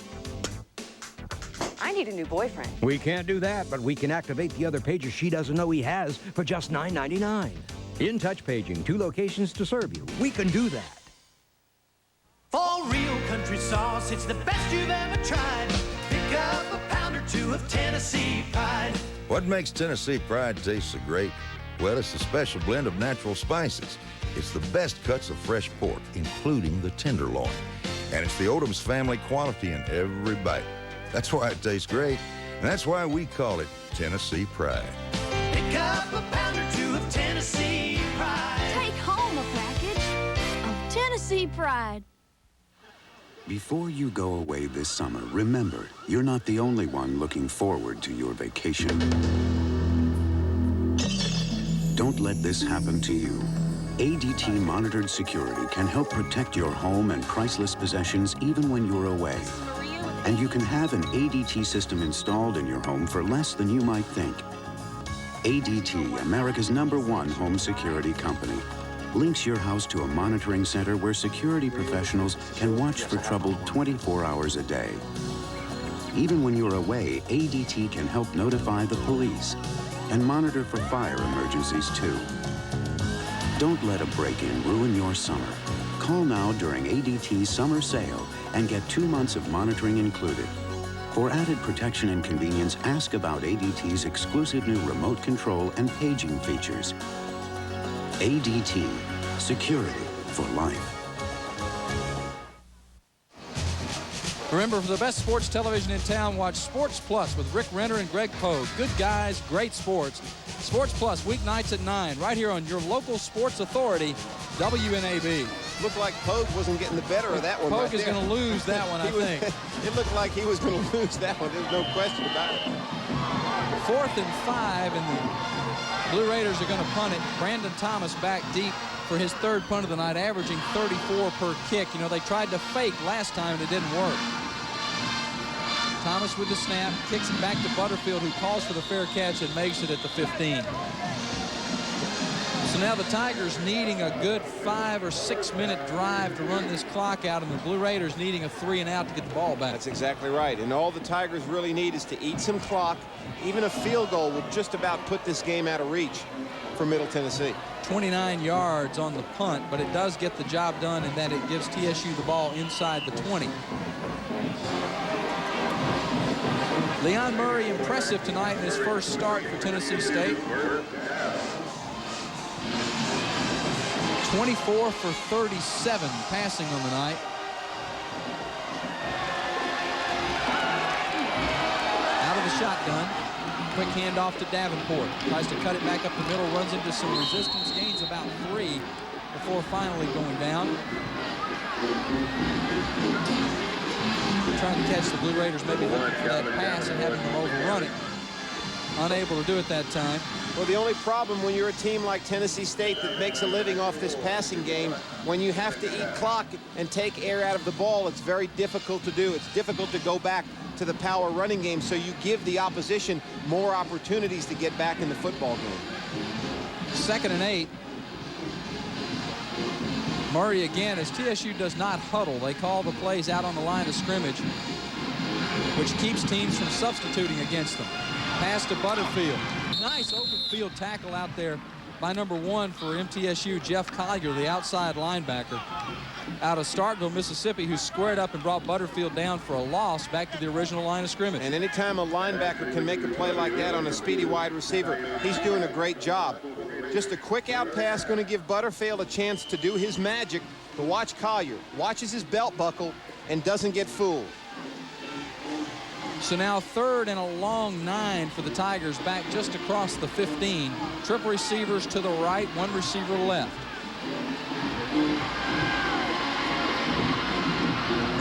I need a new boyfriend. We can't do that, but we can activate the other pager she doesn't know he has for just $9.99. In-touch paging, 2 locations to serve you. We can do that. For real country sauce, it's the best you've ever tried. Pick up a pound or 2 of Tennessee Pride. What makes Tennessee Pride taste so great? Well, it's a special blend of natural spices. It's the best cuts of fresh pork, including the tenderloin. And it's the Odom's family quality in every bite. That's why it tastes great, and that's why we call it Tennessee Pride. Pick up a pound or 2 of Tennessee Pride. Take home a package of Tennessee Pride. Before you go away this summer, remember, you're not the only one looking forward to your vacation. Don't let this happen to you. ADT Monitored Security can help protect your home and priceless possessions even when you're away. And you can have an ADT system installed in your home for less than you might think. ADT, America's #1 home security company, links your house to a monitoring center where security professionals can watch for trouble 24 hours a day. Even when you're away, ADT can help notify the police and monitor for fire emergencies too. Don't let a break-in ruin your summer. Call now during ADT's summer sale and get 2 months of monitoring included. For added protection and convenience, ask about ADT's exclusive new remote control and paging features. ADT, security for life. Remember, for the best sports television in town, watch Sports Plus with Rick Renner and Greg Pogue. Good guys, great sports. Sports Plus, weeknights at 9, right here on your local sports authority, WNAB. Looked like Pogue wasn't getting the better of that one. Pogue right is going to lose that one, I think. It looked like he was going to lose that one. There's no question about it. 4th and 5, and the Blue Raiders are going to punt it. Brandon Thomas back deep for his 3rd punt of the night, averaging 34 per kick. You know, they tried to fake last time, and it didn't work. Thomas with the snap, kicks it back to Butterfield, who calls for the fair catch and makes it at the 15. So now the Tigers needing a good 5 or 6 minute drive to run this clock out, and the Blue Raiders needing a 3 and out to get the ball back. That's exactly right. And all the Tigers really need is to eat some clock. Even a field goal would just about put this game out of reach for Middle Tennessee. 29 yards on the punt, but it does get the job done in that it gives TSU the ball inside the 20. Leon Murray impressive tonight in his first start for Tennessee State. 24 for 37 passing on the night. Out of the shotgun. Quick handoff to Davenport. Tries to cut it back up the middle, runs into some resistance, gains about 3 before finally going down. Trying to catch the Blue Raiders, maybe looking for that pass and having them overrun it. Unable to do it that time. Well, the only problem when you're a team like Tennessee State that makes a living off this passing game, when you have to eat clock and take air out of the ball, it's very difficult to do. It's difficult to go back to the power running game, so you give the opposition more opportunities to get back in the football game. 2nd and 8. Murray again, as TSU does not huddle. They call the plays out on the line of scrimmage, which keeps teams from substituting against them. Pass to Butterfield. Nice open field tackle out there by #1 for MTSU, Jeff Collier, the outside linebacker out of Starkville, Mississippi, who squared up and brought Butterfield down for a loss back to the original line of scrimmage. And anytime a linebacker can make a play like that on a speedy wide receiver, he's doing a great job. Just a quick out pass going to give Butterfield a chance to do his magic, to watch Collier, watches his belt buckle, and doesn't get fooled. So now 3rd and a long 9 for the Tigers, back just across the 15. Triple receivers to the right, 1 receiver left.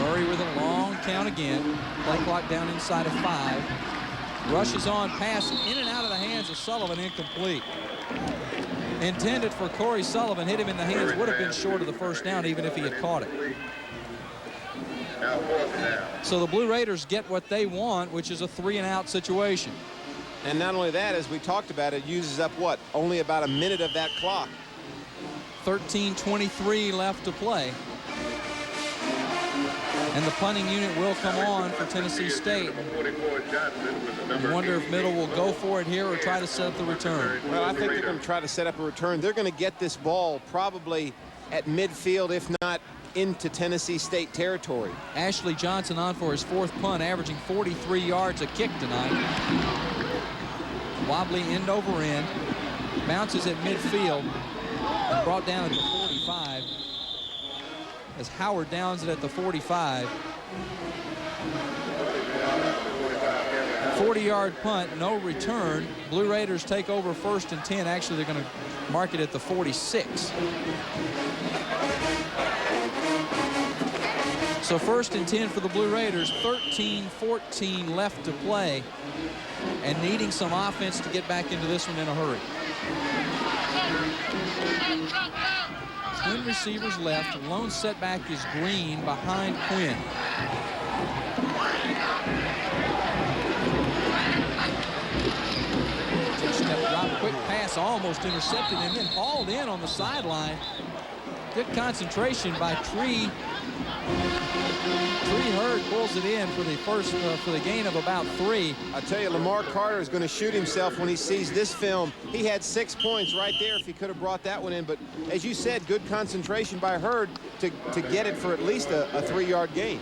Murray with a long count again. Play clock down inside of 5. Rushes on, pass in and out of the hands of Sullivan, incomplete. Intended for Corey Sullivan, hit him in the hands, would have been short of the first down even if he had caught it. So the Blue Raiders get what they want, which is a 3-and-out situation. And not only that, as we talked about, it uses up what? Only about a minute of that clock. 13:23 left to play. And the punting unit will come on for Tennessee State. You wonder if Middle will go for it here or try to set up the return. Well, I think they're going to try to set up a return. They're going to get this ball probably at midfield, if not into Tennessee State territory. Ashley Johnson on for his 4th punt, averaging 43 yards a kick tonight. Wobbly end over end. Bounces at midfield and brought down at the 45. As Howard downs it at the 45. 40-yard punt, no return. Blue Raiders take over 1st and 10. Actually, they're going to mark it at the 46. So 1st and 10 for the Blue Raiders. 13-14 left to play. And needing some offense to get back into this one in a hurry. Twin receivers left. Lone setback is Green behind Quinn. Two-step drop, quick pass, almost intercepted, and then hauled in on the sideline. Good concentration by Tree. Tree Hurd pulls it in for the gain of about 3. I tell you, Lamar Carter is going to shoot himself when he sees this film. He had 6 points right there if he could have brought that one in. But as you said, good concentration by Hurd to get it for at least a 3-yard gain.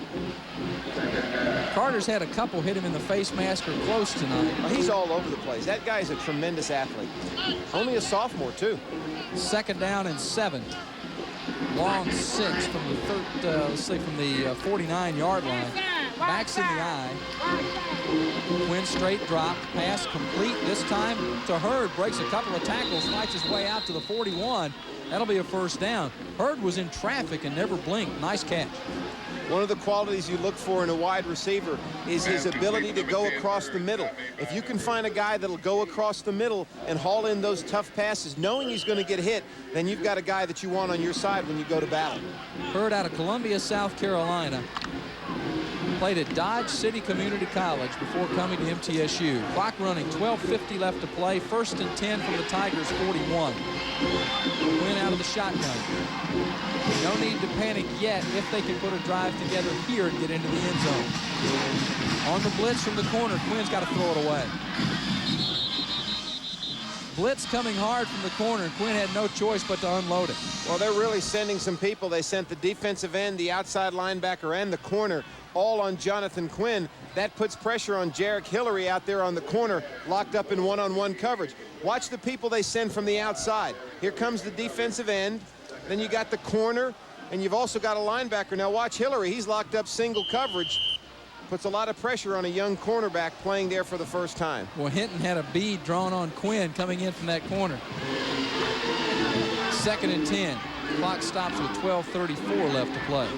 Carter's had a couple hit him in the face mask or close tonight. He's all over the place. That guy's a tremendous athlete. Only a sophomore, too. 2nd down and 7. Long 6 from the from the 49-yard line. Backs in the eye. Quinn straight drop. Pass complete this time to Hurd. Breaks a couple of tackles. Fights his way out to the 41. That'll be a 1st down. Hurd was in traffic and never blinked. Nice catch. One of the qualities you look for in a wide receiver is his ability to go across the middle. If you can find a guy that'll go across the middle and haul in those tough passes, knowing he's going to get hit, then you've got a guy that you want on your side when you go to battle. Hurd out of Columbia, South Carolina. Played at Dodge City Community College before coming to MTSU. Clock running, 12:50 left to play. 1st and 10 from the Tigers' 41. Quinn out of the shotgun. No need to panic yet if they can put a drive together here and get into the end zone. On the blitz from the corner, Quinn's got to throw it away. Blitz coming hard from the corner, and Quinn had no choice but to unload it. Well, they're really sending some people. They sent the defensive end, the outside linebacker, and the corner all on Jonathan Quinn. That puts pressure on Jarek Hillary out there on the corner, locked up in one-on-one coverage. Watch the people they send from the outside. Here comes the defensive end. Then you got the corner, and you've also got a linebacker. Now watch Hillary. He's locked up single coverage. Puts a lot of pressure on a young cornerback playing there for the first time. Well, Hinton had a bead drawn on Quinn coming in from that corner. 2nd and 10. Clock stops with 12:34 left to play.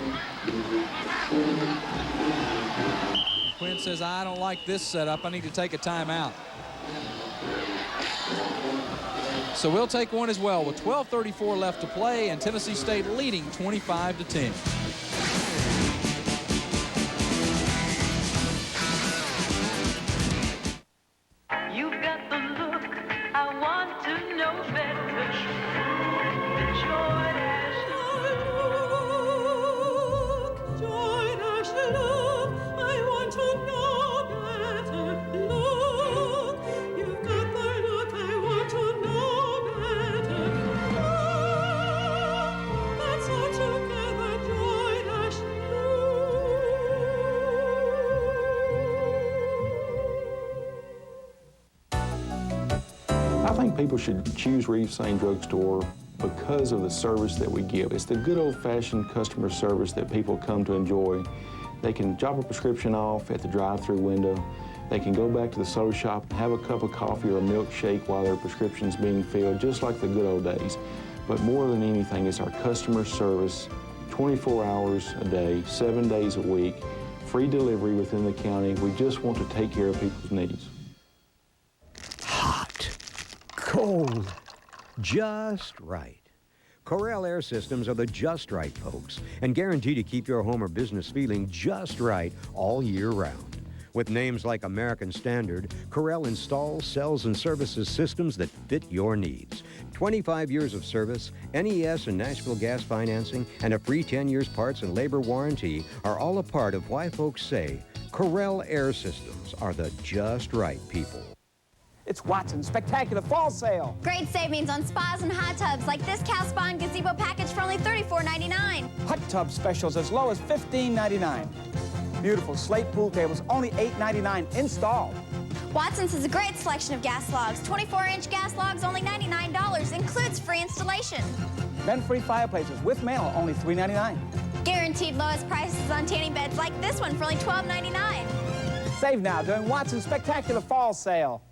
Quinn says, I don't like this setup. I need to take a timeout. So we'll take one as well with 12:34 left to play and Tennessee State leading 25-10. You've got the look I want to know better. The joy dash look, joy dash look. I want to know better. Look, you've got the look I want to know better. Look, that's all together joy dash I think people should choose Reeves Sane Drugstore because of the service that we give. It's the good old-fashioned customer service that people come to enjoy. They can drop a prescription off at the drive-through window. They can go back to the soda shop and have a cup of coffee or a milkshake while their prescription's being filled, just like the good old days. But more than anything, it's our customer service 24 hours a day, 7 days a week, free delivery within the county. We just want to take care of people's needs. Hot, cold, just right. Corel Air Systems are the just right folks and guarantee to keep your home or business feeling just right all year round. With names like American Standard, Corel installs, sells, and services systems that fit your needs. 25 years of service, NES and Nashville gas financing, and a free 10 years parts and labor warranty are all a part of why folks say Corel Air Systems are the just right people. It's Watson's Spectacular Fall Sale. Great savings on spas and hot tubs like this Cal Spa and Gazebo package for only $34.99. Hot tub specials as low as $15.99. Beautiful slate pool tables, only $8.99 installed. Watson's has a great selection of gas logs. 24-inch gas logs, only $99. Includes free installation. Vent-free fireplaces with mantle, only $3.99. Guaranteed lowest prices on tanning beds like this one for only $12.99. Save now during Watson's Spectacular Fall Sale.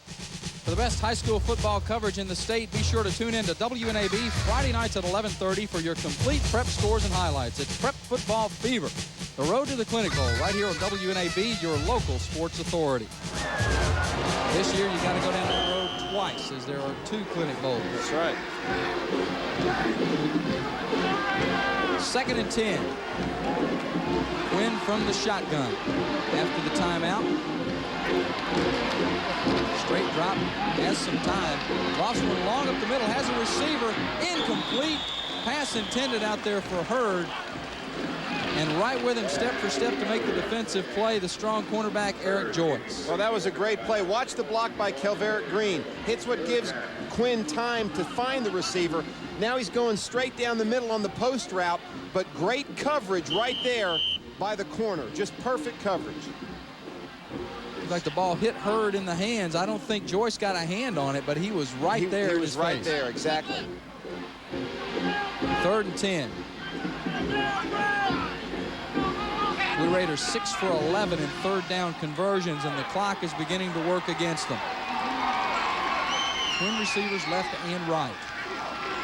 For the best high school football coverage in the state, be sure to tune in to WNAB Friday nights at 11:30 for your complete prep scores and highlights. It's Prep Football Fever. The road to the Clinic Bowl right here on WNAB, your local sports authority. This year, you got to go down the road twice, as there are 2 Clinic Bowls. That's right. 2nd and 10. Quinn from the shotgun. After the timeout. Straight drop, has some time. Lofts one long up the middle, has a receiver. Incomplete. Pass intended out there for Hurd. And right with him, step for step to make the defensive play, the strong cornerback, Eric Joyce. Well, that was a great play. Watch the block by Kelverick Green. Hits what gives Quinn time to find the receiver. Now he's going straight down the middle on the post route, but great coverage right there by the corner. Just perfect coverage. Looks like the ball hit Hurd in the hands. I don't think Joyce got a hand on it, but he was right there. He was right there, exactly. 3rd and 10. Blue Raiders 6 for 11 in 3rd down conversions, and the clock is beginning to work against them. Twin receivers left and right.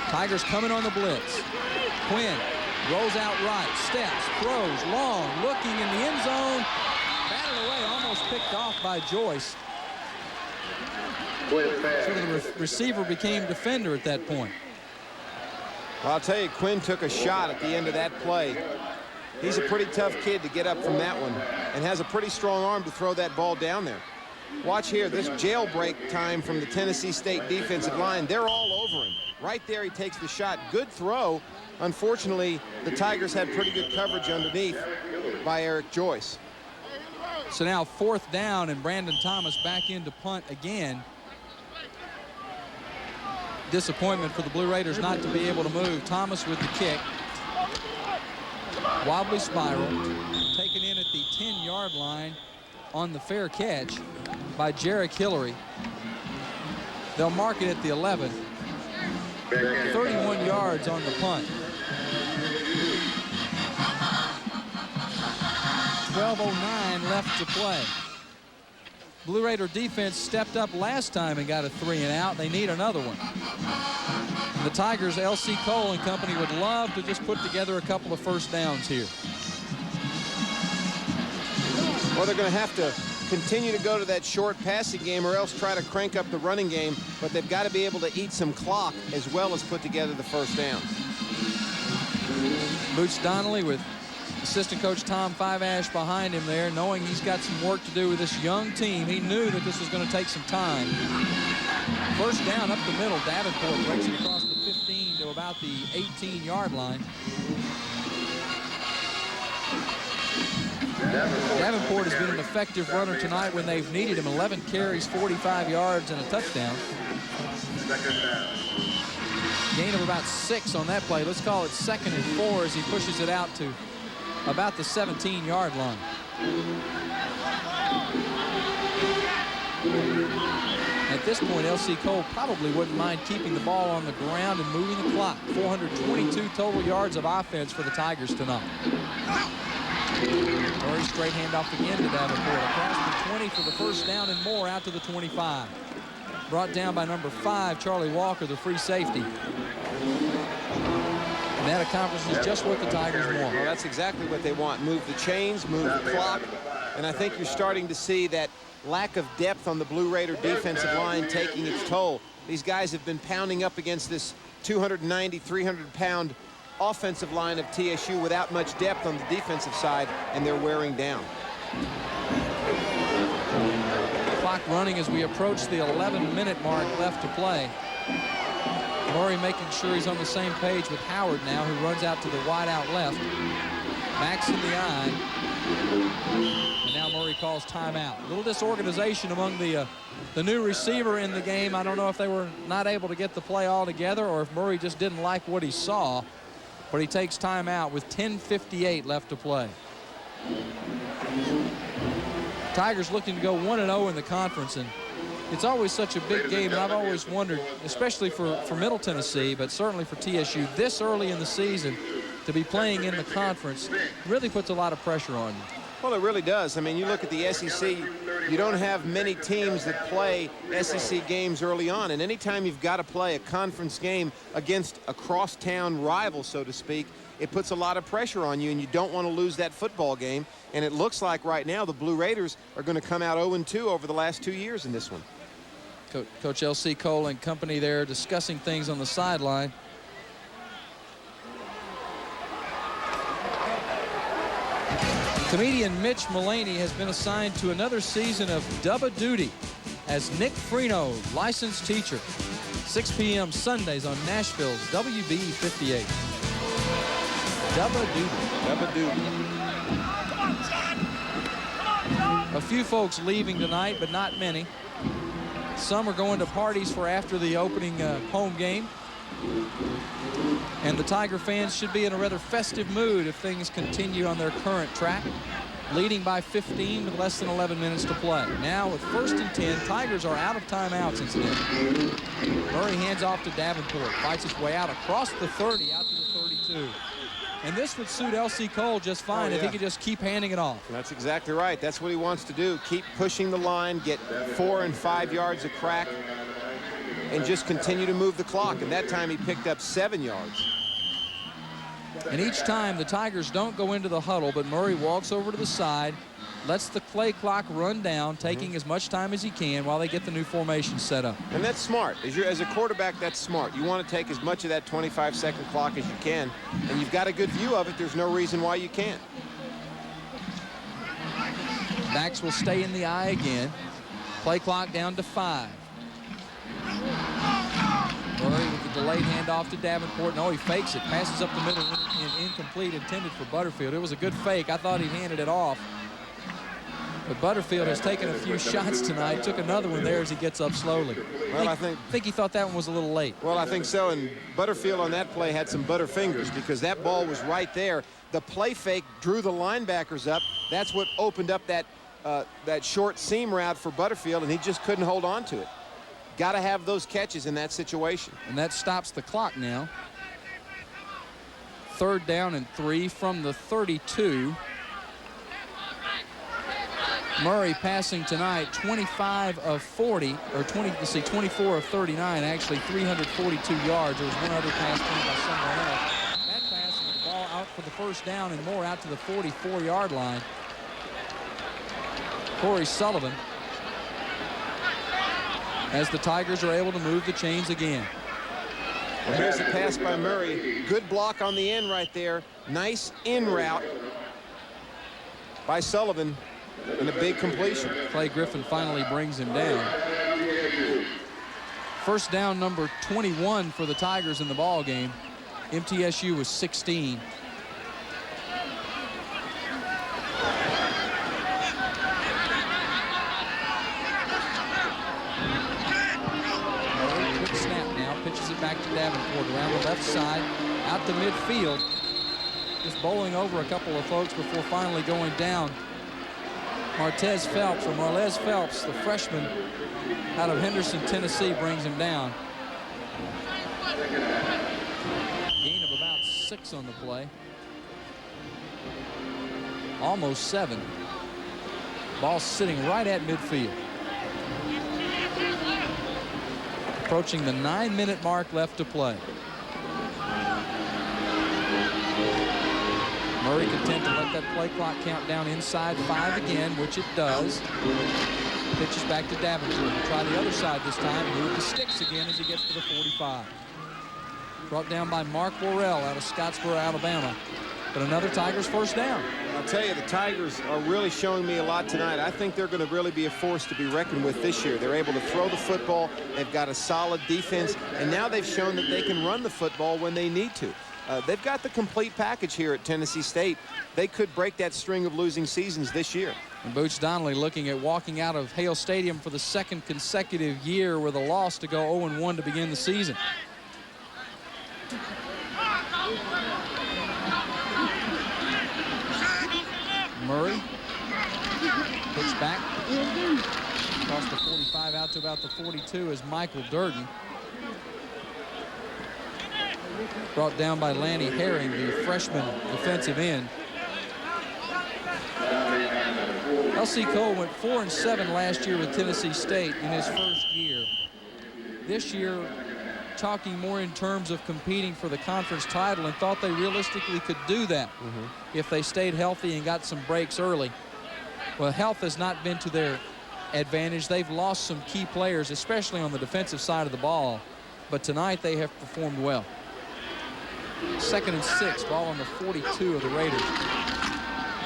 Tigers coming on the blitz. Quinn rolls out right, steps, throws, long, looking in the end zone. Batted away, almost picked off by Joyce. Sort of the receiver became defender at that point. Well, I'll tell you, Quinn took a shot at the end of that play. He's a pretty tough kid to get up from that one and has a pretty strong arm to throw that ball down there. Watch here, this jailbreak time from the Tennessee State defensive line. They're all over him. Right there, he takes the shot. Good throw. Unfortunately, the Tigers had pretty good coverage underneath by Eric Joyce. So now 4th down, and Brandon Thomas back in to punt again. Disappointment for the Blue Raiders not to be able to move. Thomas with the kick. Wobbly spiral, taken in at the 10-yard line on the fair catch by Jarek Hillary. They'll mark it at the 11. 31 yards on the punt. 12:09 left to play. Blue Raider defense stepped up last time and got a 3 and out. They need another one. The Tigers, L.C. Cole and company, would love to just put together a couple of first downs here. Well, they're going to have to continue to go to that short passing game or else try to crank up the running game, but they've got to be able to eat some clock as well as put together the first down. Boots Donnelly with assistant coach Tom Five-Ash behind him there, knowing he's got some work to do with this young team. He knew that this was going to take some time. First down up the middle. Davenport breaks it across the 15 to about the 18-yard line. Davenport has been an effective runner tonight when they've needed him. 11 carries, 45 yards, and a touchdown. Gain of about 6 on that play. Let's call it 2nd and 4 as he pushes it out to about the 17-yard line. At this point, L.C. Cole probably wouldn't mind keeping the ball on the ground and moving the clock. 422 total yards of offense for the Tigers tonight. Very straight handoff again to Davenport. Across the 20 for the first down and more out to the 25. Brought down by number 5, Charlie Walker, the free safety. And that accomplishes just what the Tigers want. Well, that's exactly what they want. Move the chains, move the clock. And I think you're starting to see that lack of depth on the Blue Raider defensive line taking its toll. These guys have been pounding up against this 290, 300-pound offensive line of TSU without much depth on the defensive side, and they're wearing down. Clock running as we approach the 11-minute mark left to play. Murray making sure he's on the same page with Howard now, who runs out to the wide out left. Backs in the eye. And now Murray calls timeout. A little disorganization among the new receiver in the game. I don't know if they were not able to get the play all together or if Murray just didn't like what he saw. But he takes timeout with 10:58 left to play. Tigers looking to go 1-0 in the conference, and it's always such a big game, and I've always wondered, especially for Middle Tennessee, but certainly for TSU, this early in the season to be playing in the conference really puts a lot of pressure on you. Well, it really does. I mean, you look at the SEC, you don't have many teams that play SEC games early on, and anytime you've got to play a conference game against a crosstown rival, so to speak, it puts a lot of pressure on you, and you don't want to lose that football game. And it looks like right now the Blue Raiders are going to come out 0-2 over the last 2 years in this one. Coach L.C. Cole and company there discussing things on the sideline. Comedian Mitch Mullaney has been assigned to another season of Dubba Duty as Nick Freno, licensed teacher. 6 p.m. Sundays on Nashville's WB 58. Dubba Duty. Dubba Duty. A few folks leaving tonight, but not many. Some are going to parties for after the opening home game. And the Tiger fans should be in a rather festive mood if things continue on their current track. Leading by 15 with less than 11 minutes to play. Now with 1st and 10, Tigers are out of timeouts incidentally. Murray hands off to Davenport. Fights his way out across the 30, out to the 32. And this would suit L.C. Cole just fine if he could just keep handing it off. That's exactly right. That's what he wants to do. Keep pushing the line, get 4 and 5 yards a crack, and just continue to move the clock. And that time he picked up 7 yards. And each time the Tigers don't go into the huddle, but Murray walks over to the side, lets the play clock run down, taking as much time as he can while they get the new formation set up. And that's smart. As a quarterback, that's smart. You want to take as much of that 25-second clock as you can, and you've got a good view of it. There's no reason why you can't. Backs will stay in the eye again. Play clock down to 5. Murray with the delayed handoff to Davenport. No, he fakes it. Passes up the middle and incomplete, intended for Butterfield. It was a good fake. I thought he handed it off. But Butterfield has taken a few shots tonight. Took another one there as he gets up slowly. Well, I think he thought that one was a little late. Well, I think so. And Butterfield on that play had some butter fingers because that ball was right there. The play fake drew the linebackers up. That's what opened up that short seam route for Butterfield, and he just couldn't hold on to it. Got to have those catches in that situation. And that stops the clock now. 3rd down and 3 from the 32. Murray passing tonight 25 of 40, or 24 of 39, actually 342 yards. There was one other pass thrown by someone else. That pass and the ball out for the 1st down and more out to the 44-yard line. Corey Sullivan, as the Tigers are able to move the chains again. Well, here's the pass by Murray. Good block on the end right there. Nice in route by Sullivan. And a big completion. Clay Griffin finally brings him down. 1st down number 21 for the Tigers in the ball game. MTSU was 16. Quick snap now. Pitches it back to Davenport around the left side. Out to midfield. Just bowling over a couple of folks before finally going down. Martez Phelps, or Marlez Phelps, the freshman out of Henderson, Tennessee, brings him down. Gain of about 6 on the play. Almost 7. Ball sitting right at midfield. Approaching the 9-minute mark left to play. Murray content to let that play clock count down inside 5 again, which it does. Pitches back to Davenport. Try the other side this time. Move the sticks again as he gets to the 45. Brought down by Mark Worrell out of Scottsboro, Alabama. But another Tigers first down. I'll tell you, the Tigers are really showing me a lot tonight. I think they're going to really be a force to be reckoned with this year. They're able to throw the football. They've got a solid defense. And now they've shown that they can run the football when they need to. They've got the complete package here at Tennessee State. They could break that string of losing seasons this year. And Booch Donnelly looking at walking out of Hale Stadium for the second consecutive year with a loss to go 0-1 to begin the season. Murray pitch back across the 45 out to about the 42 is Michael Durden. Brought down by Lanny Herring, the freshman defensive end. L.C. Cole went 4-7 last year with Tennessee State in his first year. This year, talking more in terms of competing for the conference title, and thought they realistically could do that if they stayed healthy and got some breaks early. Well, health has not been to their advantage. They've lost some key players, especially on the defensive side of the ball. But tonight they have performed well. 2nd and 6, ball on the 42 of the Raiders.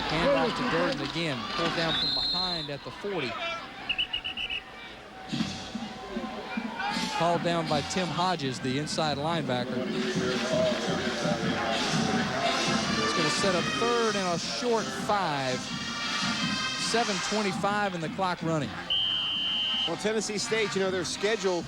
Handoff to Durden again, pulled down from behind at the 40. Called down by Tim Hodges, the inside linebacker. It's going to set up 3rd and a short 5. 7:25 and the clock running. Well, Tennessee State, you know, their schedule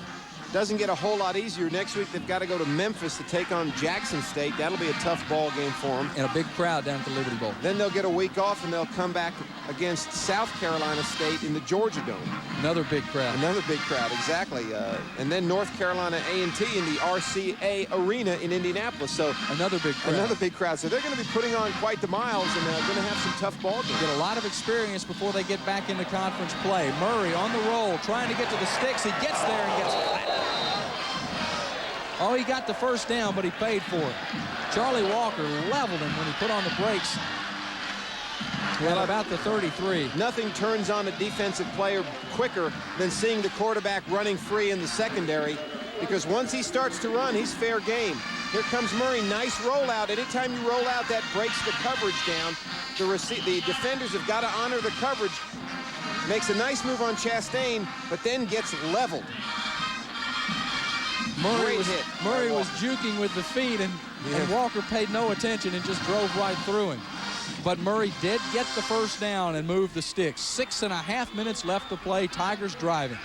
doesn't get a whole lot easier. Next week, they've got to go to Memphis to take on Jackson State. That'll be a tough ball game for them. And a big crowd down at the Liberty Bowl. Then they'll get a week off, and they'll come back against South Carolina State in the Georgia Dome. Another big crowd. Another big crowd, exactly. And then North Carolina A&T in the RCA Arena in Indianapolis. So another big crowd. Another big crowd. So they're going to be putting on quite the miles, and going to have some tough ball games. Get a lot of experience before they get back into conference play. Murray on the roll, trying to get to the sticks. He gets there and gets flat. Oh, he got the first down, but he paid for it. Charlie Walker leveled him when he put on the brakes. Well, about the 33. Nothing turns on a defensive player quicker than seeing the quarterback running free in the secondary, because once he starts to run, he's fair game. Here comes Murray, nice rollout. Anytime you roll out, that breaks the coverage down. The defenders have got to honor the coverage. Makes a nice move on Chastain, but then gets leveled. Murray was juking with the feet, and Walker paid no attention and just drove right through him. But Murray did get the first down and move the sticks. 6.5 minutes left to play. Tigers driving.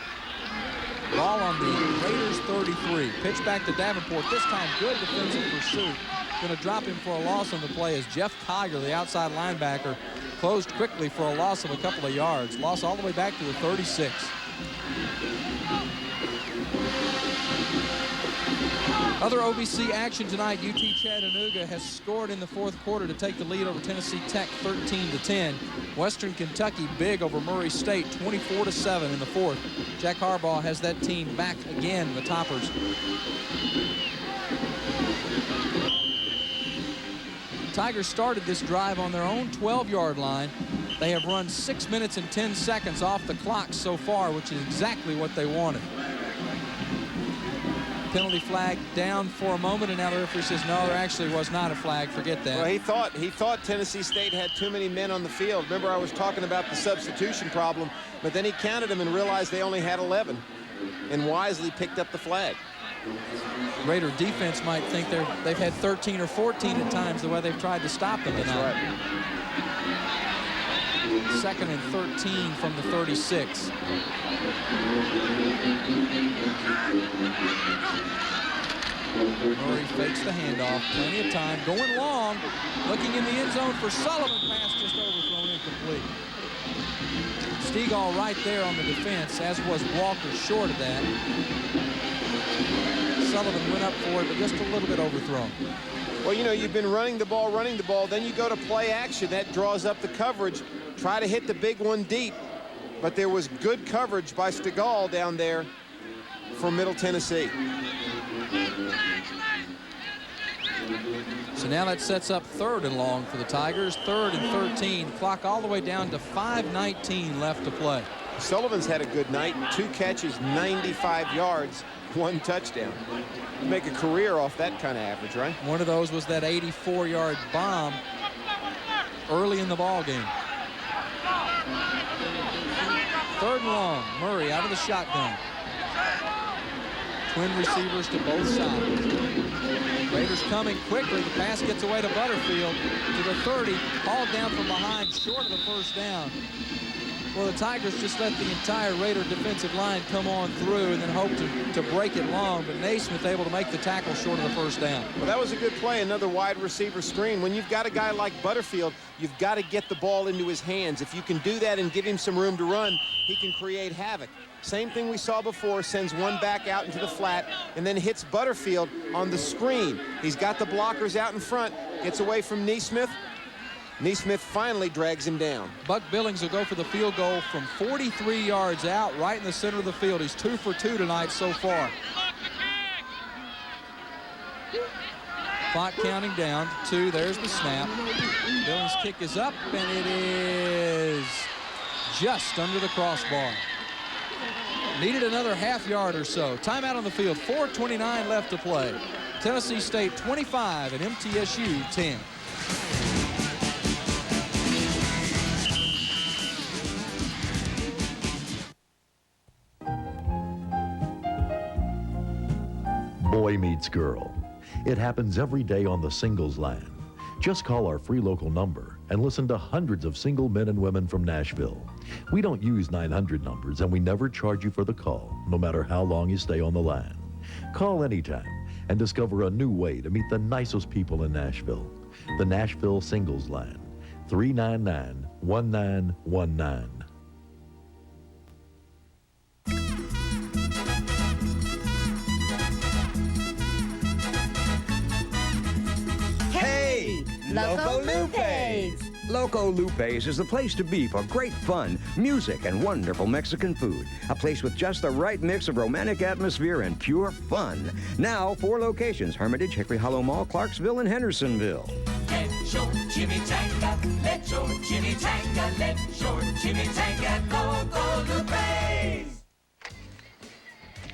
Ball on the Raiders 33. Pitch back to Davenport. This time, good defensive pursuit. Going to drop him for a loss on the play as Jeff Kiger, the outside linebacker, closed quickly for a loss of a couple of yards. Loss all the way back to the 36. Other OVC action tonight, UT Chattanooga has scored in the 4th quarter to take the lead over Tennessee Tech 13-10. Western Kentucky big over Murray State 24-7 in the 4th. Jack Harbaugh has that team back again, the Toppers. Tigers started this drive on their own 12-yard line. They have run 6 minutes and 10 seconds off the clock so far, which is exactly what they wanted. Penalty flag down for a moment, and now the referee says no, there actually was not a flag. Forget that. Well, he thought Tennessee State had too many men on the field. Remember, I was talking about the substitution problem, but then he counted them and realized they only had 11, and wisely picked up the flag. Raider defense might think they've had 13 or 14 at times the way they've tried to stop them tonight. That's right. 2nd and 13 from the 36. Murray fakes the handoff. Plenty of time. Going long. Looking in the end zone for Sullivan. Pass just overthrown, incomplete. Stegall right there on the defense, as was Walker short of that. Sullivan went up for it, but just a little bit overthrown. Well, you know, you've been running the ball, then you go to play action. That draws up the coverage. Try to hit the big one deep. But there was good coverage by Stegall down there for Middle Tennessee. So now that sets up 3rd and long for the Tigers. 3rd and 13. Clock all the way down to 5:19 left to play. Sullivan's had a good night. 2 catches, 95 yards, 1 touchdown. You make a career off that kind of average, right? One of those was that 84-yard bomb early in the ball game. 3rd and long. Murray out of the shotgun. Twin receivers to both sides. Raiders coming quickly. The pass gets away to Butterfield to the 30. Hauled down from behind, short of the first down. Well, the Tigers just let the entire Raider defensive line come on through and then hope to break it long, but Naismith able to make the tackle short of the first down. Well, that was a good play, another wide receiver screen. When you've got a guy like Butterfield, you've got to get the ball into his hands. If you can do that and give him some room to run, he can create havoc. Same thing we saw before, sends one back out into the flat and then hits Butterfield on the screen. He's got the blockers out in front, gets away from Naismith. Naismith finally drags him down. Buck Billings will go for the field goal from 43 yards out, right in the center of the field. He's 2 for 2 tonight so far. Clock counting down to 2. There's the snap. Billings' kick is up, and it is just under the crossbar. Needed another half yard or so. Timeout on the field. 4:29 left to play. Tennessee State 25 and MTSU 10. Boy meets girl. It happens every day on the singles line. Just call our free local number and listen to hundreds of single men and women from Nashville. We don't use 900 numbers, and we never charge you for the call, no matter how long you stay on the line. Call anytime and discover a new way to meet the nicest people in Nashville. The Nashville Singles Line, 399-1919. Loco Lupe's! Loco Lupe's is the place to be for great fun, music, and wonderful Mexican food. A place with just the right mix of romantic atmosphere and pure fun. Now, 4 locations: Hermitage, Hickory Hollow Mall, Clarksville, and Hendersonville. Let your chimichanga, let your chimichanga, let your chimichanga Loco Lupe's.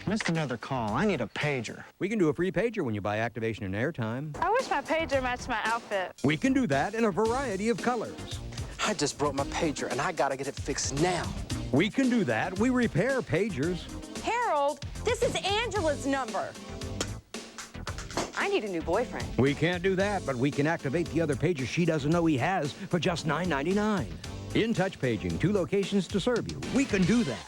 Missed another call. I need a pager. We can do a free pager when you buy activation and airtime. I wish my pager matched my outfit. We can do that in a variety of colors. I just broke my pager, and I gotta get it fixed now. We can do that. We repair pagers. Harold, this is Angela's number. I need a new boyfriend. We can't do that, but we can activate the other pager she doesn't know he has for just $9.99. In-touch paging, 2 locations to serve you. We can do that.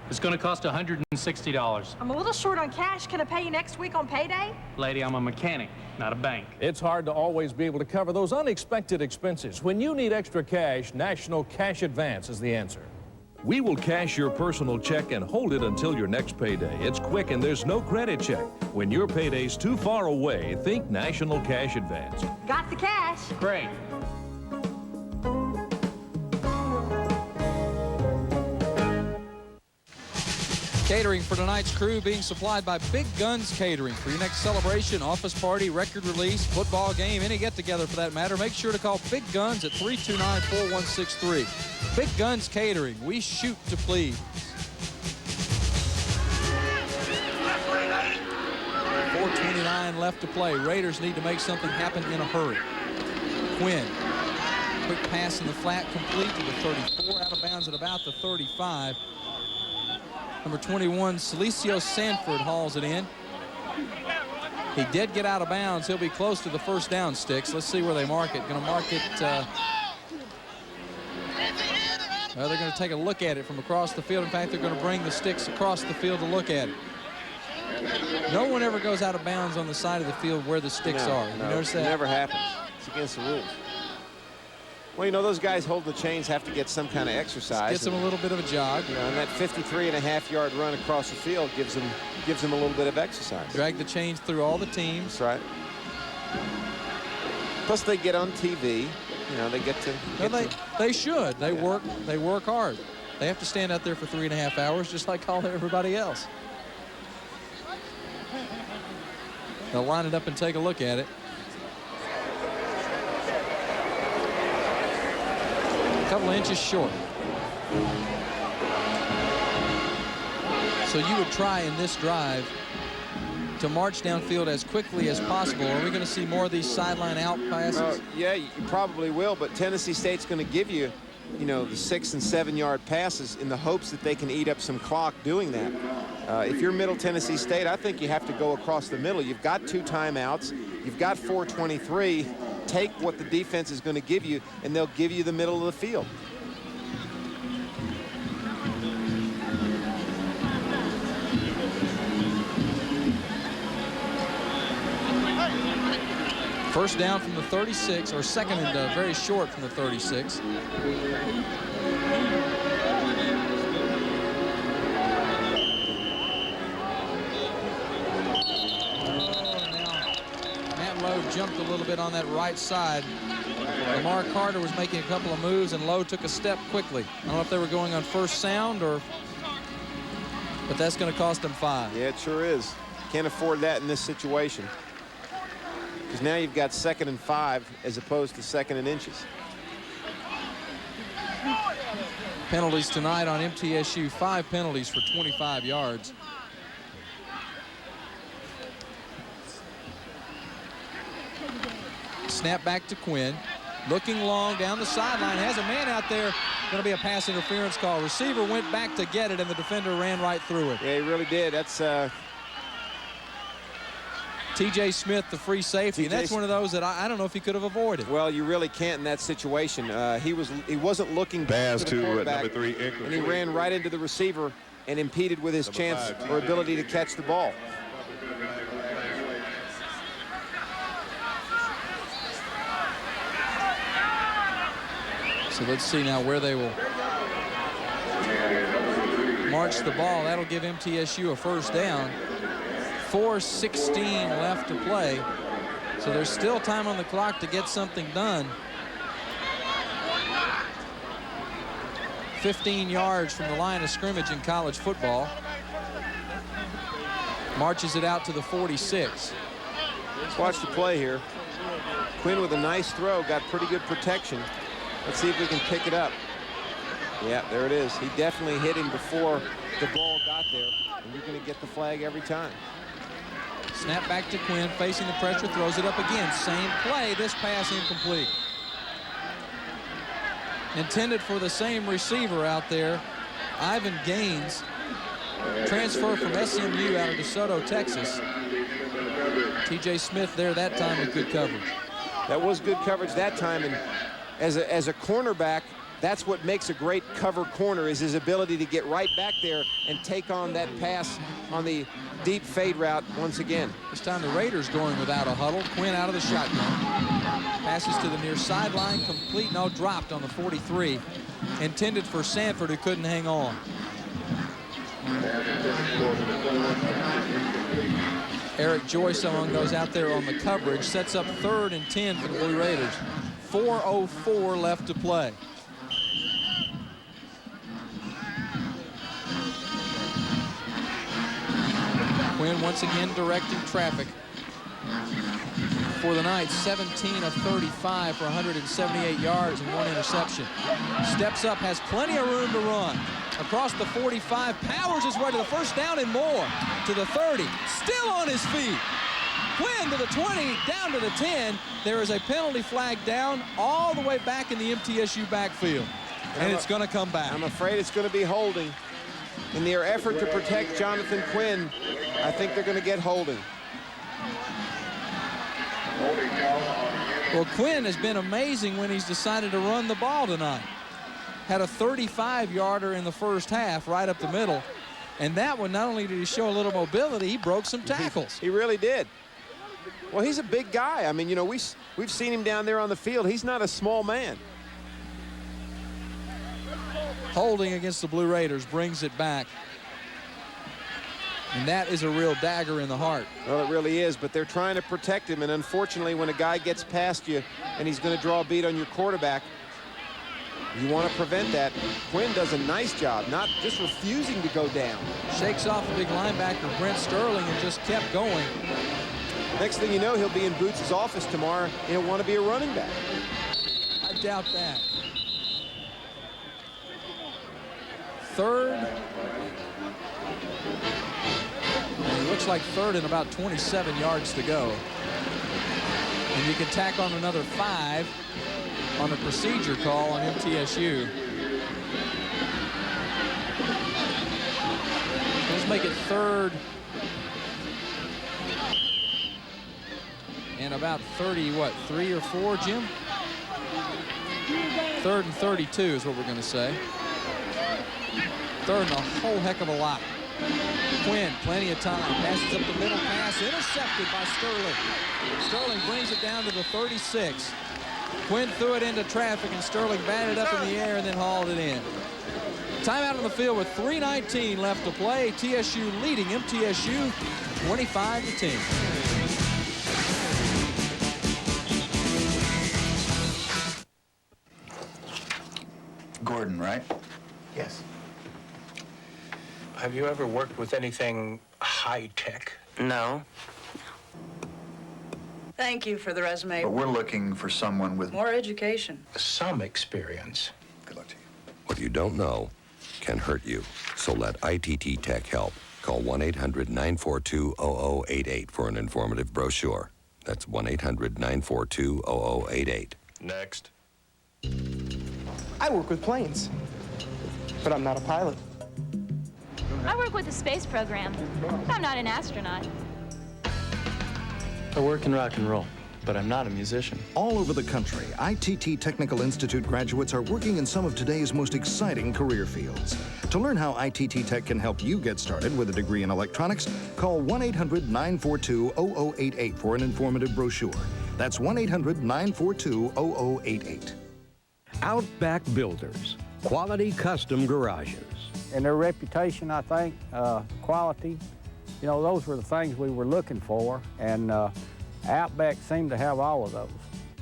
It's going to cost $160. I'm a little short on cash. Can I pay you next week on payday? Lady, I'm a mechanic, not a bank. It's hard to always be able to cover those unexpected expenses. When you need extra cash, National Cash Advance is the answer. We will cash your personal check and hold it until your next payday. It's quick and there's no credit check. When your payday's too far away, think National Cash Advance. Got the cash. Great. Catering for tonight's crew being supplied by Big Guns Catering. For your next celebration, office party, record release, football game, any get-together for that matter, make sure to call Big Guns at 329-4163. Big Guns Catering. We shoot to please. 4:29 left to play. Raiders need to make something happen in a hurry. Quinn. Quick pass in the flat, complete to the 34, out of bounds at about the 35. Number 21, Celicio Sanford hauls it in. He did get out of bounds. He'll be close to the first down sticks. Let's see where they mark it. Going to mark it. Well, they're going to take a look at it from across the field. In fact, they're going to bring the sticks across the field to look at it. No one ever goes out of bounds on the side of the field where the sticks are. You notice that? It never happens. It's against the rules. Well, you know, those guys holding the chains have to get some kind of exercise. Gets them a little bit of a jog. You know, and that 53.5-yard run across the field gives them a little bit of exercise. Drag the chains through all the teams. That's right. Plus, they get on TV. You know, they get to. They should. They work hard. They have to stand out there for 3.5 hours, just like everybody else. They'll line it up and take a look at it. A couple of inches short. So you would try in this drive to march downfield as quickly as possible. Are we going to see more of these sideline out passes? Yeah, you probably will, but Tennessee State's going to give you, the 6- and 7-yard passes in the hopes that they can eat up some clock doing that. If you're Middle Tennessee State, I think you have to go across the middle. You've got 2 timeouts. You've got 4:23. Take what the defense is going to give you, and they'll give you the middle of the field. First down from the 36, or second and very short from the 36. Matt Lowe jumped a little bit on that right side. Lamar Carter was making a couple of moves, and Lowe took a step quickly. I don't know if they were going on first sound, but that's going to cost them 5. Yeah, it sure is. Can't afford that in this situation. Because now you've got 2nd and 5 as opposed to 2nd and inches. Penalties tonight on MTSU, 5 penalties for 25 yards. Snap back to Quinn. Looking long down the sideline. Has a man out there. Going to be a pass interference call. Receiver went back to get it, and the defender ran right through it. Yeah, he really did. That's T.J. Smith, the free safety, and that's one of those that I don't know if he could have avoided. Well, you really can't in that situation. He wasn't looking pass to the quarterback, number 3, and he ran right into the receiver and impeded with his chance or ability to catch the ball. So let's see now where they will march the ball. That'll give MTSU a first down. 4:16 left to play. So there's still time on the clock to get something done. 15 yards from the line of scrimmage in college football. Marches it out to the 46. Let's watch the play here. Quinn with a nice throw, got pretty good protection. Let's see if we can pick it up. Yeah, there it is. He definitely hit him before the ball got there, and you're going to get the flag every time. Snap back to Quinn, facing the pressure, throws it up again. Same play, this pass incomplete. Intended for the same receiver out there, Ivan Gaines, transfer from SMU out of DeSoto, Texas. T.J. Smith there that time with good coverage. That was good coverage that time, and as a cornerback, that's what makes a great cover corner, is his ability to get right back there and take on that pass on the deep fade route once again. This time the Raiders going without a huddle. Quinn out of the shotgun. Passes to the near sideline, complete, no, dropped on the 43. Intended for Sanford, who couldn't hang on. Eric Joyce among those out there on the coverage, sets up 3rd and 10 for the Blue Raiders. 4:04 left to play. Quinn once again directing traffic for the night. 17 of 35 for 178 yards and 1 interception. Steps up, has plenty of room to run. Across the 45, powers his way to the first down and more. To the 30, still on his feet. Quinn to the 20, down to the 10. There is a penalty flag down all the way back in the MTSU backfield. And it's going to come back. I'm afraid it's going to be holding. In their effort to protect Jonathan Quinn, I think they're going to get holding. Well, Quinn has been amazing when he's decided to run the ball tonight. Had a 35-yarder in the first half, right up the middle. And that one, not only did he show a little mobility, he broke some tackles. He really did. Well, he's a big guy. I mean, you know, we've seen him down there on the field. He's not a small man. Holding against the Blue Raiders brings it back. And that is a real dagger in the heart. Well, it really is, but they're trying to protect him. And unfortunately, when a guy gets past you and he's going to draw a beat on your quarterback, you want to prevent that. Quinn does a nice job, not just refusing to go down. Shakes off the big linebacker, Brent Sterling, and just kept going. Next thing you know, he'll be in Boots' office tomorrow, and he'll want to be a running back. I doubt that. Third. And it looks like third and about 27 yards to go. And you can tack on another 5 on a procedure call on MTSU. Let's make it third and about 30, what, 3 or 4, Jim? Third and 32 is what we're going to say. Third and a whole heck of a lot. Quinn, plenty of time, passes up the middle, pass intercepted by Sterling. Sterling brings it down to the 36. Quinn threw it into traffic, and Sterling batted up in the air and then hauled it in. Timeout on the field with 3:19 left to play. TSU leading MTSU 25-10. Gordon, right? Yes. Have you ever worked with anything high-tech? No. Thank you for the resume. But we're looking for someone with More education. some experience. Good luck to you. What you don't know can hurt you. So let ITT Tech help. Call 1-800-942-0088 for an informative brochure. That's 1-800-942-0088. Next. I work with planes, but I'm not a pilot. I work with the space program. I'm not an astronaut. I work in rock and roll, but I'm not a musician. All over the country, ITT Technical Institute graduates are working in some of today's most exciting career fields. To learn how ITT Tech can help you get started with a degree in electronics, call 1-800-942-0088 for an informative brochure. That's 1-800-942-0088. Outback Builders, quality custom garages. And their reputation, I think, quality, you know, those were the things we were looking for, and Outback seemed to have all of those.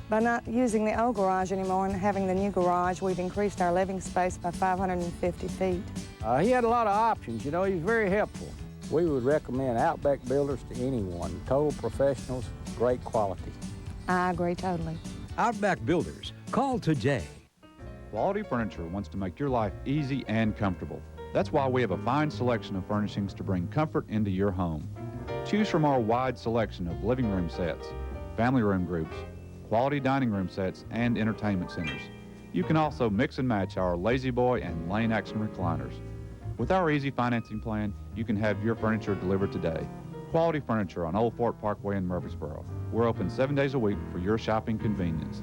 By not using the old garage anymore and having the new garage, we've increased our living space by 550 feet. He had a lot of options, you know, he was very helpful. We would recommend Outback Builders to anyone. Total professionals, great quality. I agree totally. Outback Builders, call today. Quality Furniture wants to make your life easy and comfortable. That's why we have a fine selection of furnishings to bring comfort into your home. Choose from our wide selection of living room sets, family room groups, quality dining room sets, and entertainment centers. You can also mix and match our Lazy Boy and Lane Action recliners. With our easy financing plan, you can have your furniture delivered today. Quality Furniture on Old Fort Parkway in Murfreesboro. We're open 7 days a week for your shopping convenience.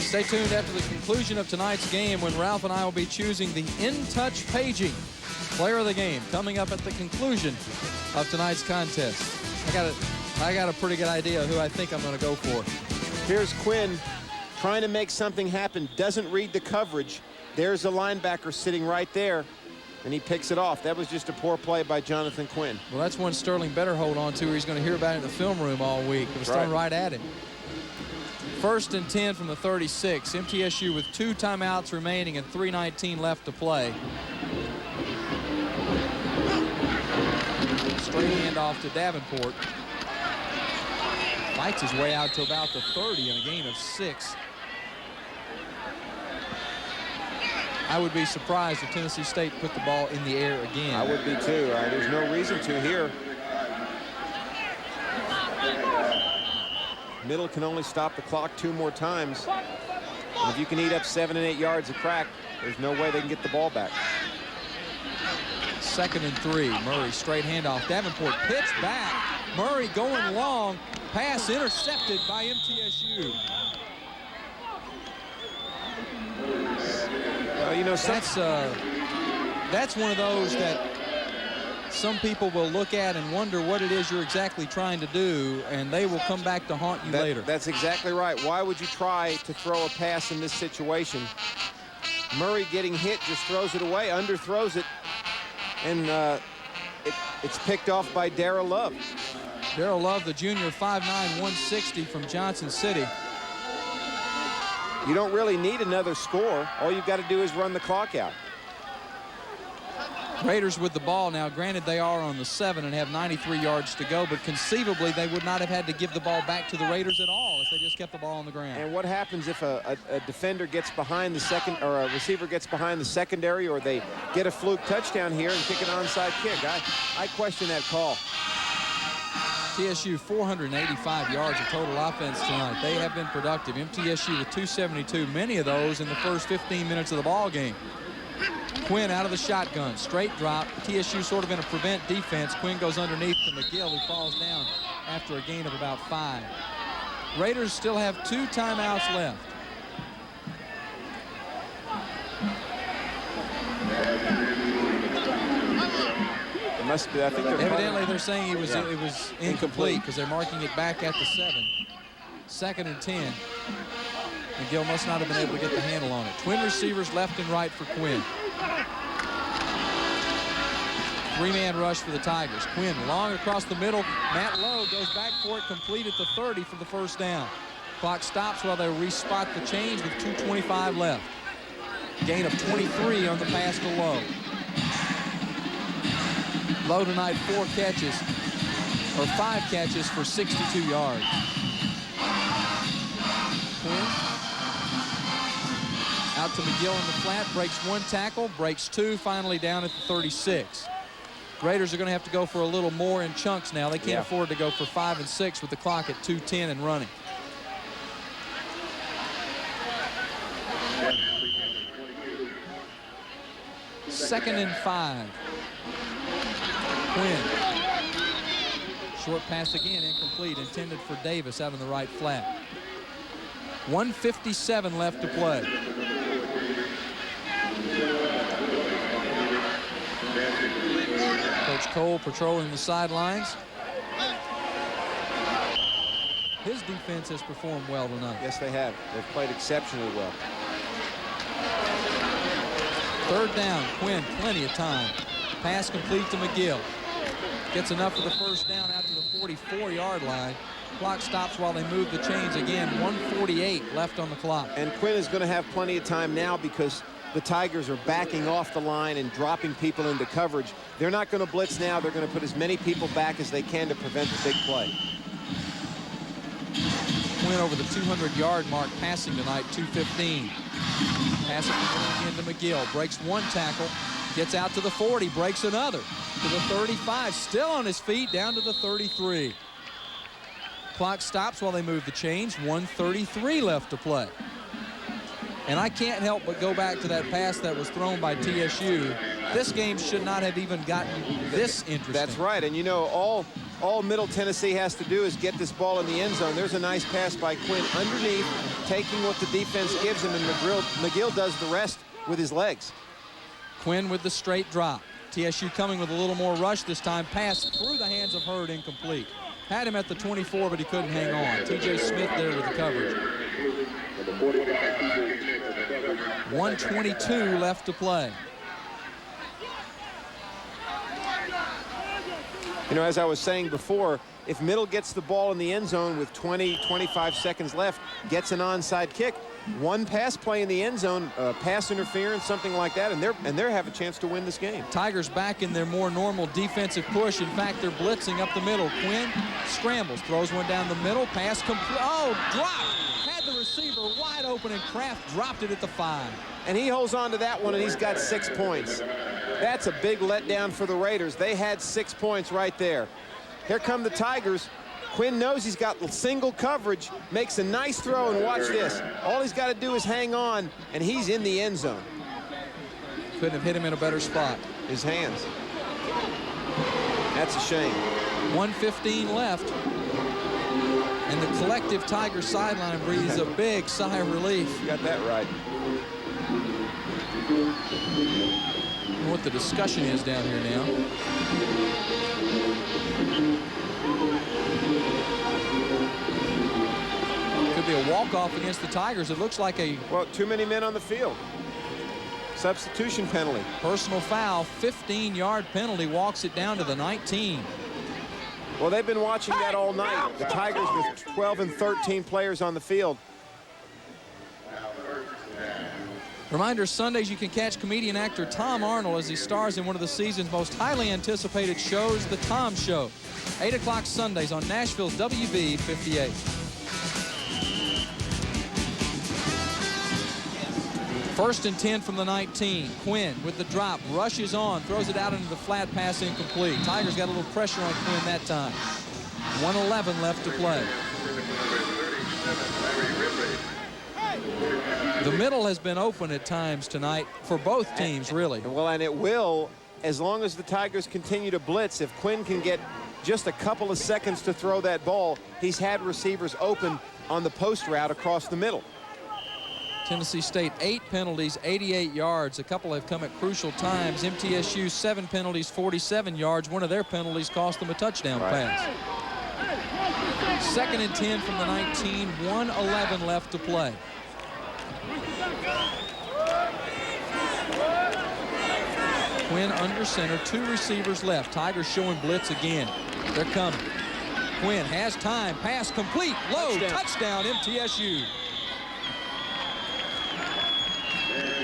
Stay tuned after the conclusion of tonight's game when Ralph and I will be choosing the In-Touch Paging Player of the Game coming up at the conclusion of tonight's contest. I got a pretty good idea who I think I'm going to go for. Here's Quinn trying to make something happen, doesn't read the coverage. There's a linebacker sitting right there, and he picks it off. That was just a poor play by Jonathan Quinn. Well, that's one Sterling better hold on to, or he's going to hear about it in the film room all week. It was thrown right at him. 1st and 10 from the 36. MTSU with 2 timeouts remaining and 3:19 left to play. Straight handoff to Davenport. Fights his way out to about the 30 in a gain of 6. I would be surprised if Tennessee State put the ball in the air again. I would be too. There's no reason to here. Middle can only stop the clock 2 more times. And if you can eat up 7 and 8 yards a crack, there's no way they can get the ball back. 2nd and 3. Murray straight handoff. Davenport pitch back. Murray going long. Pass intercepted by MTSU. You know, that's one of those that some people will look at and wonder what it is you're exactly trying to do, and they will come back to haunt you later. That's exactly right. Why would you try to throw a pass in this situation? Murray getting hit just throws it away, underthrows it, and it's picked off by Darrell Love. Darrell Love, the junior, 5'9", 160 from Johnson City. You don't really need another score. All you've got to do is run the clock out. Raiders with the ball now. Granted, they are on the 7 and have 93 yards to go, but conceivably they would not have had to give the ball back to the Raiders at all if they just kept the ball on the ground. And what happens if a defender gets behind the second, or a receiver gets behind the secondary, or they get a fluke touchdown here and kick an onside kick? I question that call. TSU 485 yards of total offense tonight. They have been productive. MTSU with 272, many of those in the first 15 minutes of the ball game. Quinn out of the shotgun, straight drop. TSU sort of in a prevent defense. Quinn goes underneath to McGill, who falls down after a gain of about 5. Raiders still have 2 timeouts left. It must be, I think evidently they're saying it was incomplete because they're marking it back at the 7. 2nd and 10. McGill must not have been able to get the handle on it. Twin receivers left and right for Quinn. 3-man rush for the Tigers. Quinn long across the middle. Matt Lowe goes back for it, complete at the 30 for the first down. Clock stops while they respot the chains with 2:25 left. Gain of 23 on the pass to Lowe. Lowe tonight 5 catches for 62 yards. Quinn out to McGill in the flat, breaks 1 tackle, breaks 2, finally down at the 36. Raiders are going to have to go for a little more in chunks now. They can't afford to go for 5 and 6 with the clock at 2:10 and running. Second and 5. Quinn. Short pass again, incomplete, intended for Davis out in the right flat. 1:57 left to play. Coach Cole patrolling the sidelines. His defense has performed well tonight. Yes, they have. They've played exceptionally well. 3rd down, Quinn, plenty of time. Pass complete to McGill. Gets enough for the first down out to the 44-yard line. Clock stops while they move the chains again. 1:48 left on the clock. And Quinn is going to have plenty of time now because the Tigers are backing off the line and dropping people into coverage. They're not going to blitz now. They're going to put as many people back as they can to prevent the big play. Quinn over the 200-yard mark passing tonight, 2:15. Pass it again to McGill. Breaks 1 tackle. Gets out to the 40. Breaks another. To the 35. Still on his feet. Down to the 33. Clock stops while they move the chains. 1:33 left to play. And I can't help but go back to that pass that was thrown by TSU. This game should not have even gotten this interesting. That's right. And you know, all Middle Tennessee has to do is get this ball in the end zone. There's a nice pass by Quinn underneath, taking what the defense gives him, and McGill does the rest with his legs. Quinn with the straight drop. TSU coming with a little more rush this time. Pass through the hands of Hurd, incomplete. Had him at the 24, but he couldn't hang on. T.J. Smith there with the coverage. 1:22 left to play. You know, as I was saying before, if Middle gets the ball in the end zone with 25 seconds left, gets an onside kick, 1 pass play in the end zone, pass interference, something like that, and they're have a chance to win this game. Tigers back in their more normal defensive push. In fact, they're blitzing up the middle. Quinn scrambles, throws one down the middle, pass complete. Oh, dropped. Had the receiver wide open, and Kraft dropped it at the 5. And he holds on to that one, and he's got 6 points. That's a big letdown for the Raiders. They had 6 points right there. Here come the Tigers. Quinn knows he's got single coverage, makes a nice throw, and watch this. All he's got to do is hang on, and he's in the end zone. Couldn't have hit him in a better spot. His hands. That's a shame. 1:15 left. And the collective Tiger sideline breathes a big sigh of relief. You got that right. I don't know what the discussion is down here now. Could be a walk-off against the Tigers. It looks like a... Well, too many men on the field. Substitution penalty. Personal foul, 15-yard penalty, walks it down to the 19. Well, they've been watching that all night. The Tigers with 12 and 13 players on the field. Reminder, Sundays you can catch comedian actor Tom Arnold as he stars in one of the season's most highly anticipated shows, The Tom Show. 8 o'clock Sundays on Nashville's WV 58. First and 10 from the 19. Quinn with the drop, rushes on, throws it out into the flat pass, incomplete. Tigers got a little pressure on Quinn that time. 1:11 left to play. The middle has been open at times tonight for both teams, really. Well, and it will, as long as the Tigers continue to blitz. If Quinn can get just a couple of seconds to throw that ball, he's had receivers open on the post route across the middle. Tennessee State 8 penalties, 88 yards. A couple have come at crucial times. MTSU 7 penalties, 47 yards. One of their penalties cost them a touchdown pass. Second and 10 from the 19, 1:11 left to play. Quinn under center, 2 receivers left. Tigers showing blitz again. They're coming. Quinn has time, pass complete, low, touchdown MTSU.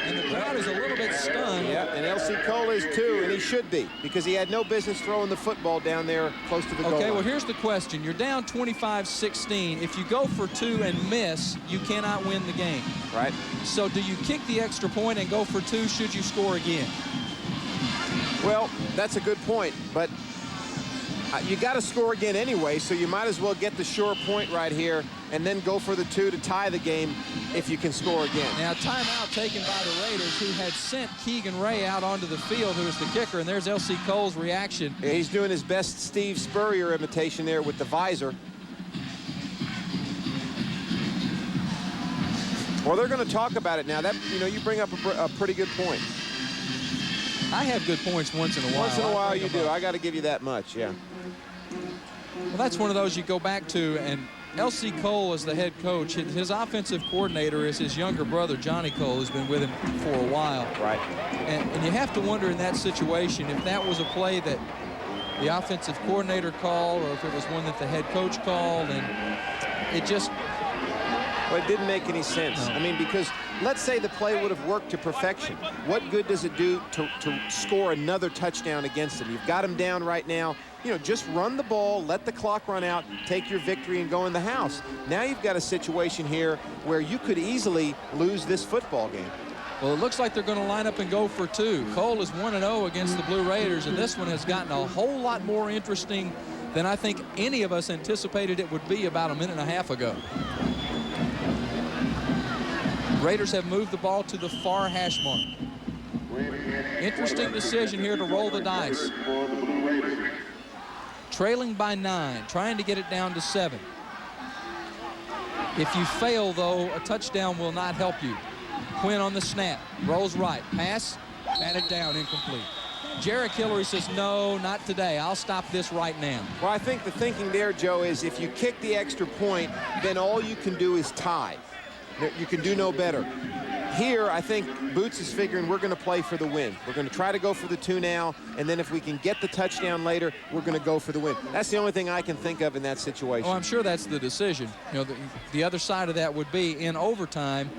And the crowd is a little bit stunned. Yeah, and L.C. Cole is too, and he should be, because he had no business throwing the football down there close to the goal line. Okay, well, here's the question. You're down 25-16. If you go for 2 and miss, you cannot win the game. Right. So do you kick the extra point and go for 2 should you score again? Well, that's a good point, but you got to score again anyway, so you might as well get the sure point right here and then go for the 2 to tie the game if you can score again. Now, timeout taken by the Raiders, who had sent Keegan Ray out onto the field, who is the kicker, and there's L.C. Cole's reaction. Yeah, he's doing his best Steve Spurrier imitation there with the visor. Well, they're going to talk about it now. That, you know, you bring up a pretty good point. I have good points once in a while. Once in a while you do. I got to give you that much, yeah. Well, that's one of those you go back to, and L.C. Cole is the head coach. His offensive coordinator is his younger brother, Johnny Cole, who's been with him for a while. Right. And you have to wonder in that situation if that was a play that the offensive coordinator called or if it was one that the head coach called, and it just... Well, it didn't make any sense. No. I mean, because let's say the play would have worked to perfection. What good does it do to score another touchdown against them? You've got them down right now. You know, just run the ball, let the clock run out, take your victory, and go in the house. Now you've got a situation here where you could easily lose this football game. Well, it looks like they're going to line up and go for 2. Cole is 1-0 against the Blue Raiders, and this one has gotten a whole lot more interesting than I think any of us anticipated it would be about a minute and a half ago. Raiders have moved the ball to the far hash mark. Interesting decision here to roll the dice. Trailing by 9, trying to get it down to 7. If you fail, though, a touchdown will not help you. Quinn on the snap, rolls right, pass, batted down, incomplete. Jarek Hillary says, no, not today. I'll stop this right now. Well, I think the thinking there, Joe, is if you kick the extra point, then all you can do is tie. You can do no better. Here, I think Boots is figuring we're going to play for the win. We're going to try to go for the 2 now, and then if we can get the touchdown later, we're going to go for the win. That's the only thing I can think of in that situation. Oh, I'm sure that's the decision. You know, the other side of that would be in overtime,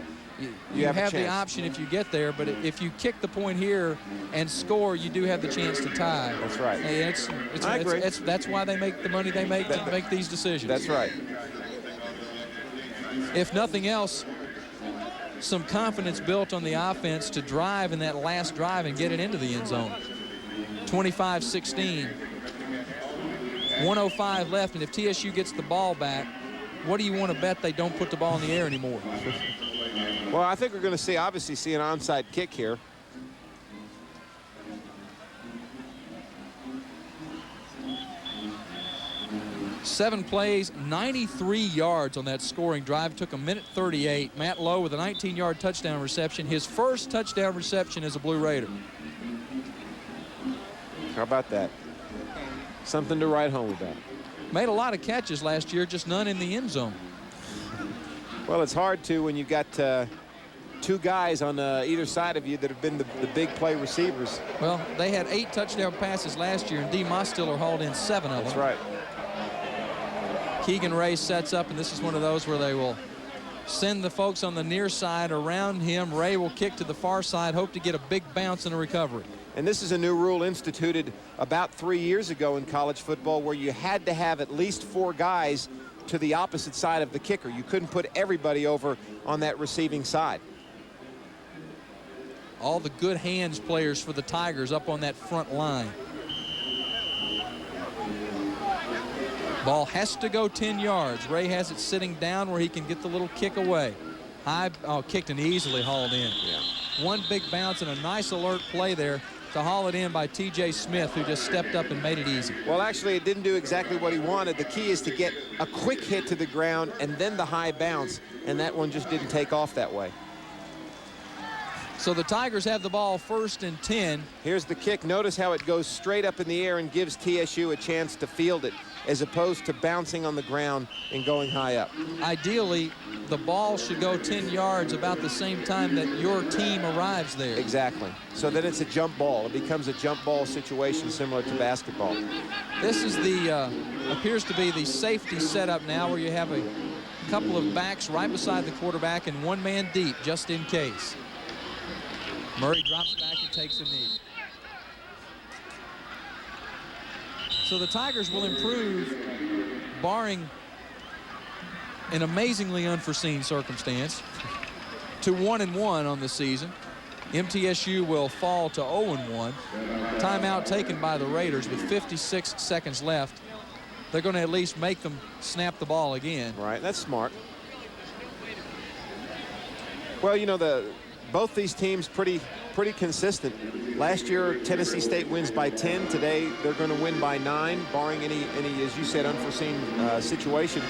you have the option if you get there, but if you kick the point here and score, you do have the chance to tie. That's right. And I agree. That's why they make the money they make to make these decisions. That's right. If nothing else, some confidence built on the offense to drive in that last drive and get it into the end zone. 25-16. 1:05 left, and if TSU gets the ball back, what do you want to bet they don't put the ball in the air anymore? Well, I think we're going to obviously see an onside kick here. Seven plays, 93 yards on that scoring drive. Took a minute 38. Matt Lowe with a 19-yard touchdown reception. His first touchdown reception as a Blue Raider. How about that? Something to write home about. Made a lot of catches last year, just none in the end zone. Well, it's hard to when you've got 2 guys on either side of you that have been the big play receivers. Well, they had 8 touchdown passes last year, and D. Mostiller hauled in 7 of them. That's right. Keegan Ray sets up, and this is one of those where they will send the folks on the near side around him. Ray will kick to the far side, hope to get a big bounce and a recovery. And this is a new rule instituted about 3 years ago in college football where you had to have at least 4 guys to the opposite side of the kicker. You couldn't put everybody over on that receiving side. All the good hands players for the Tigers up on that front line. Ball has to go 10 yards. Ray has it sitting down where he can get the little kick away. High, kicked and easily hauled in. Yeah. One big bounce and a nice alert play there to haul it in by T.J. Smith, who just stepped up and made it easy. Well, actually, it didn't do exactly what he wanted. The key is to get a quick hit to the ground and then the high bounce, and that one just didn't take off that way. So the Tigers have the ball 1st and 10. Here's the kick. Notice how it goes straight up in the air and gives TSU a chance to field it, as opposed to bouncing on the ground and going high up. Ideally, the ball should go 10 yards about the same time that your team arrives there. Exactly. So then it's a jump ball. It becomes a jump ball situation similar to basketball. This is the, appears to be the safety setup now, where you have a couple of backs right beside the quarterback and one man deep just in case. Murray drops back and takes a knee. So the Tigers will improve, barring an amazingly unforeseen circumstance, to 1-1 on the season. MTSU will fall to 0-1. Timeout taken by the Raiders with 56 seconds left. They're going to at least make them snap the ball again. Right, that's smart. Well, you know, both these teams pretty consistent. Last year, Tennessee State wins by 10. Today, they're going to win by 9, barring any, as you said, unforeseen situation.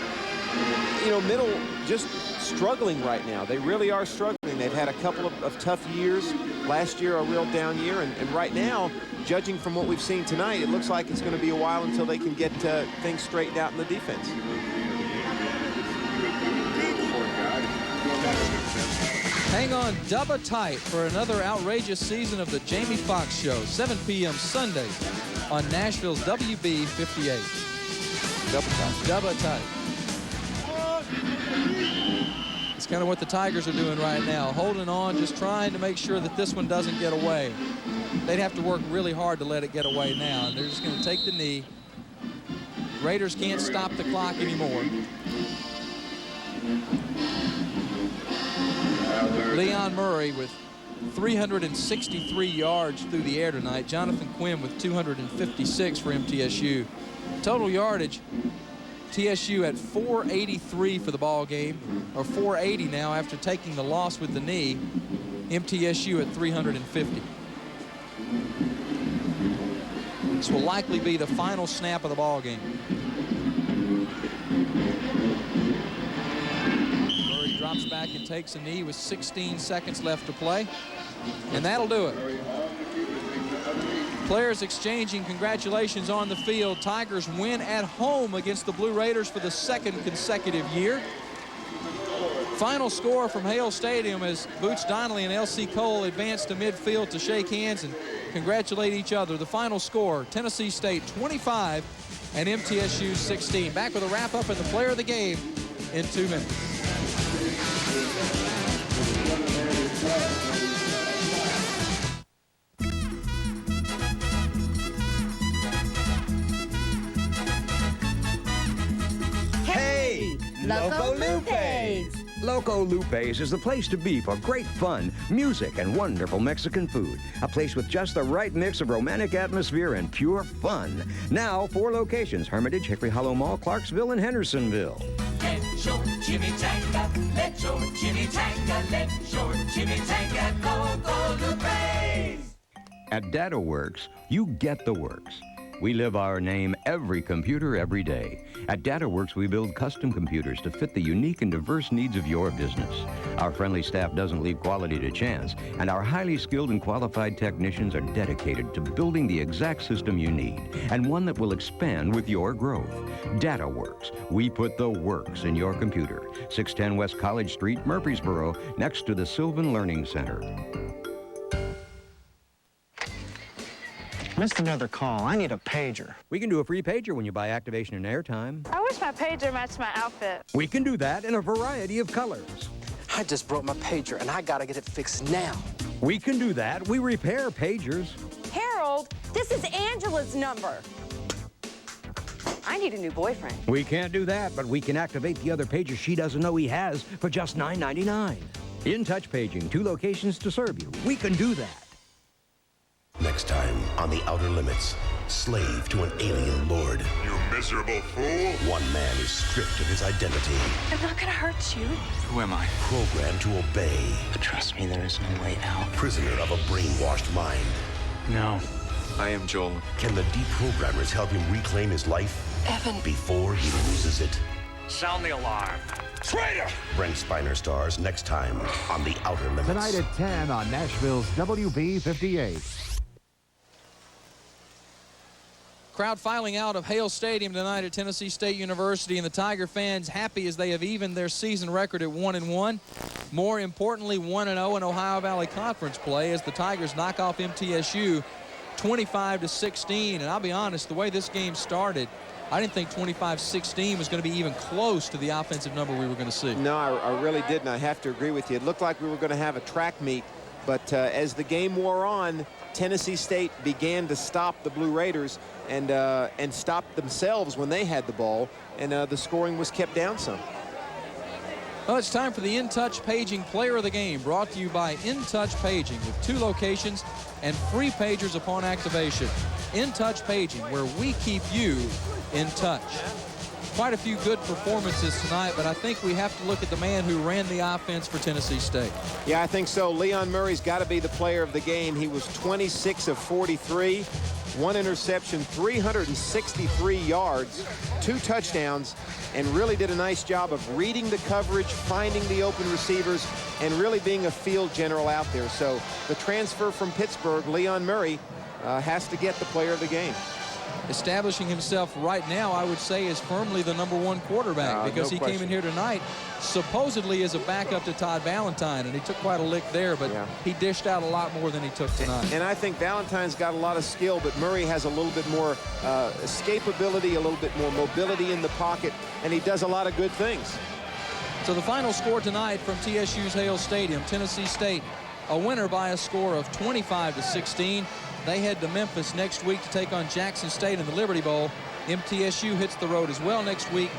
You know, Middle just struggling right now. They really are struggling. They've had a couple of tough years. Last year, a real down year. And right now, judging from what we've seen tonight, it looks like it's going to be a while until they can get things straightened out in the defense. Hang on Dubba tight for another outrageous season of the Jamie Foxx Show, 7 p.m. Sunday on Nashville's WB 58. Dubba tight. It's kind of what the Tigers are doing right now, holding on, just trying to make sure that this one doesn't get away. They'd have to work really hard to let it get away now, and they're just going to take the knee. Raiders can't stop the clock anymore. Leon Murray with 363 yards through the air tonight. Jonathan Quinn with 256 for MTSU. Total yardage, TSU at 483 for the ball game, or 480 now after taking the loss with the knee. MTSU at 350. This will likely be the final snap of the ball game. Drops back and takes a knee with 16 seconds left to play. And that'll do it. Players exchanging congratulations on the field. Tigers win at home against the Blue Raiders for the 2nd consecutive year. Final score from Hale Stadium as Boots Donnelly and L.C. Cole advance to midfield to shake hands and congratulate each other. The final score, Tennessee State 25 and MTSU 16. Back with a wrap-up and the player of the game in 2 minutes. Hey, Loco Lupe's! Loco Lupe's is the place to be for great fun, music, and wonderful Mexican food. A place with just the right mix of romantic atmosphere and pure fun. Now, 4 locations: Hermitage, Hickory Hollow Mall, Clarksville, and Hendersonville. Let your chimichanga, let your chimichanga, let your chimichanga Loco Lupe's. At DataWorks, you get the works. We live our name every computer, every day. At DataWorks, we build custom computers to fit the unique and diverse needs of your business. Our friendly staff doesn't leave quality to chance, and our highly skilled and qualified technicians are dedicated to building the exact system you need, and one that will expand with your growth. DataWorks, we put the works in your computer. 610 West College Street, Murfreesboro, next to the Sylvan Learning Center. Missed another call. I need a pager. We can do a free pager when you buy activation and airtime. I wish my pager matched my outfit. We can do that in a variety of colors. I just broke my pager, and I gotta get it fixed now. We can do that. We repair pagers. Harold, this is Angela's number. I need a new boyfriend. We can't do that, but we can activate the other pager she doesn't know he has for just $9.99. In-touch paging, 2 locations to serve you. We can do that. Next time on The Outer Limits, slave to an alien lord. You miserable fool. One man is stripped of his identity. I'm not gonna hurt you. Who am I? Programmed to obey. But trust me, there is no way out. Prisoner of a brainwashed mind. No. I am Joel. Can the deprogrammers help him reclaim his life? Evan. Before he loses it? Sound the alarm. Traitor! Brent Spiner stars next time on The Outer Limits. Tonight at 10 on Nashville's WB58. Crowd filing out of Hale Stadium tonight at Tennessee State University, and the Tiger fans happy as they have evened their season record at 1-1. More importantly, 1-0 in Ohio Valley Conference play as the Tigers knock off MTSU 25-16. And I'll be honest, the way this game started, I didn't think 25-16 was going to be even close to the offensive number we were going to see. No, I really didn't. I have to agree with you. It looked like we were going to have a track meet, but as the game wore on, Tennessee State began to stop the Blue Raiders and stop themselves when they had the ball, and the scoring was kept down some. Well, it's time for the In-Touch Paging Player of the Game, brought to you by In-Touch Paging, with 2 locations and free pagers upon activation. In-Touch Paging, where we keep you in touch. Quite a few good performances tonight, but I think we have to look at the man who ran the offense for Tennessee State. Yeah, I think so. Leon Murray's got to be the player of the game. He was 26 of 43, 1 interception, 363 yards, 2 touchdowns, and really did a nice job of reading the coverage, finding the open receivers, and really being a field general out there. So the transfer from Pittsburgh, Leon Murray, has to get the player of the game. Establishing himself right now, I would say, is firmly the #1 quarterback, because he came in here tonight supposedly as a backup to Todd Valentine, and he took quite a lick there, but he dished out a lot more than he took tonight. And I think Valentine's got a lot of skill, but Murray has a little bit more escapability, a little bit more mobility in the pocket, and he does a lot of good things. So the final score tonight from TSU's Hale Stadium, Tennessee State, a winner by a score of 25-16. They head to Memphis next week to take on Jackson State in the Liberty Bowl. MTSU hits the road as well next week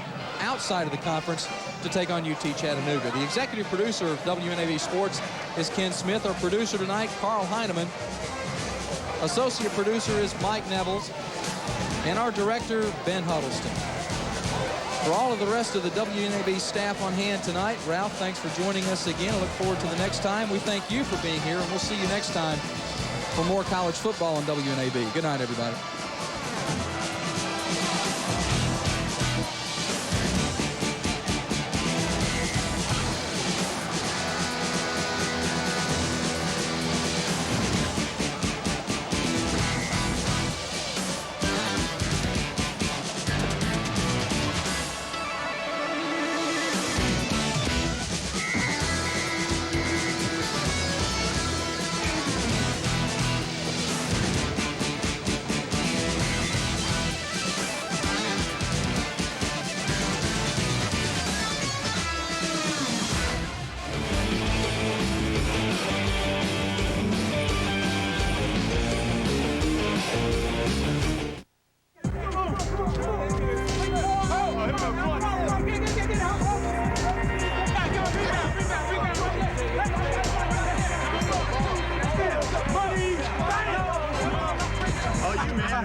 outside of the conference to take on UT Chattanooga. The executive producer of WNAV Sports is Ken Smith. Our producer tonight, Carl Heineman. Associate producer is Mike Nevels. And our director, Ben Huddleston. For all of the rest of the WNAV staff on hand tonight, Ralph, thanks for joining us again. I look forward to the next time. We thank you for being here, and we'll see you next time for more college football on WNAV. Good night, everybody.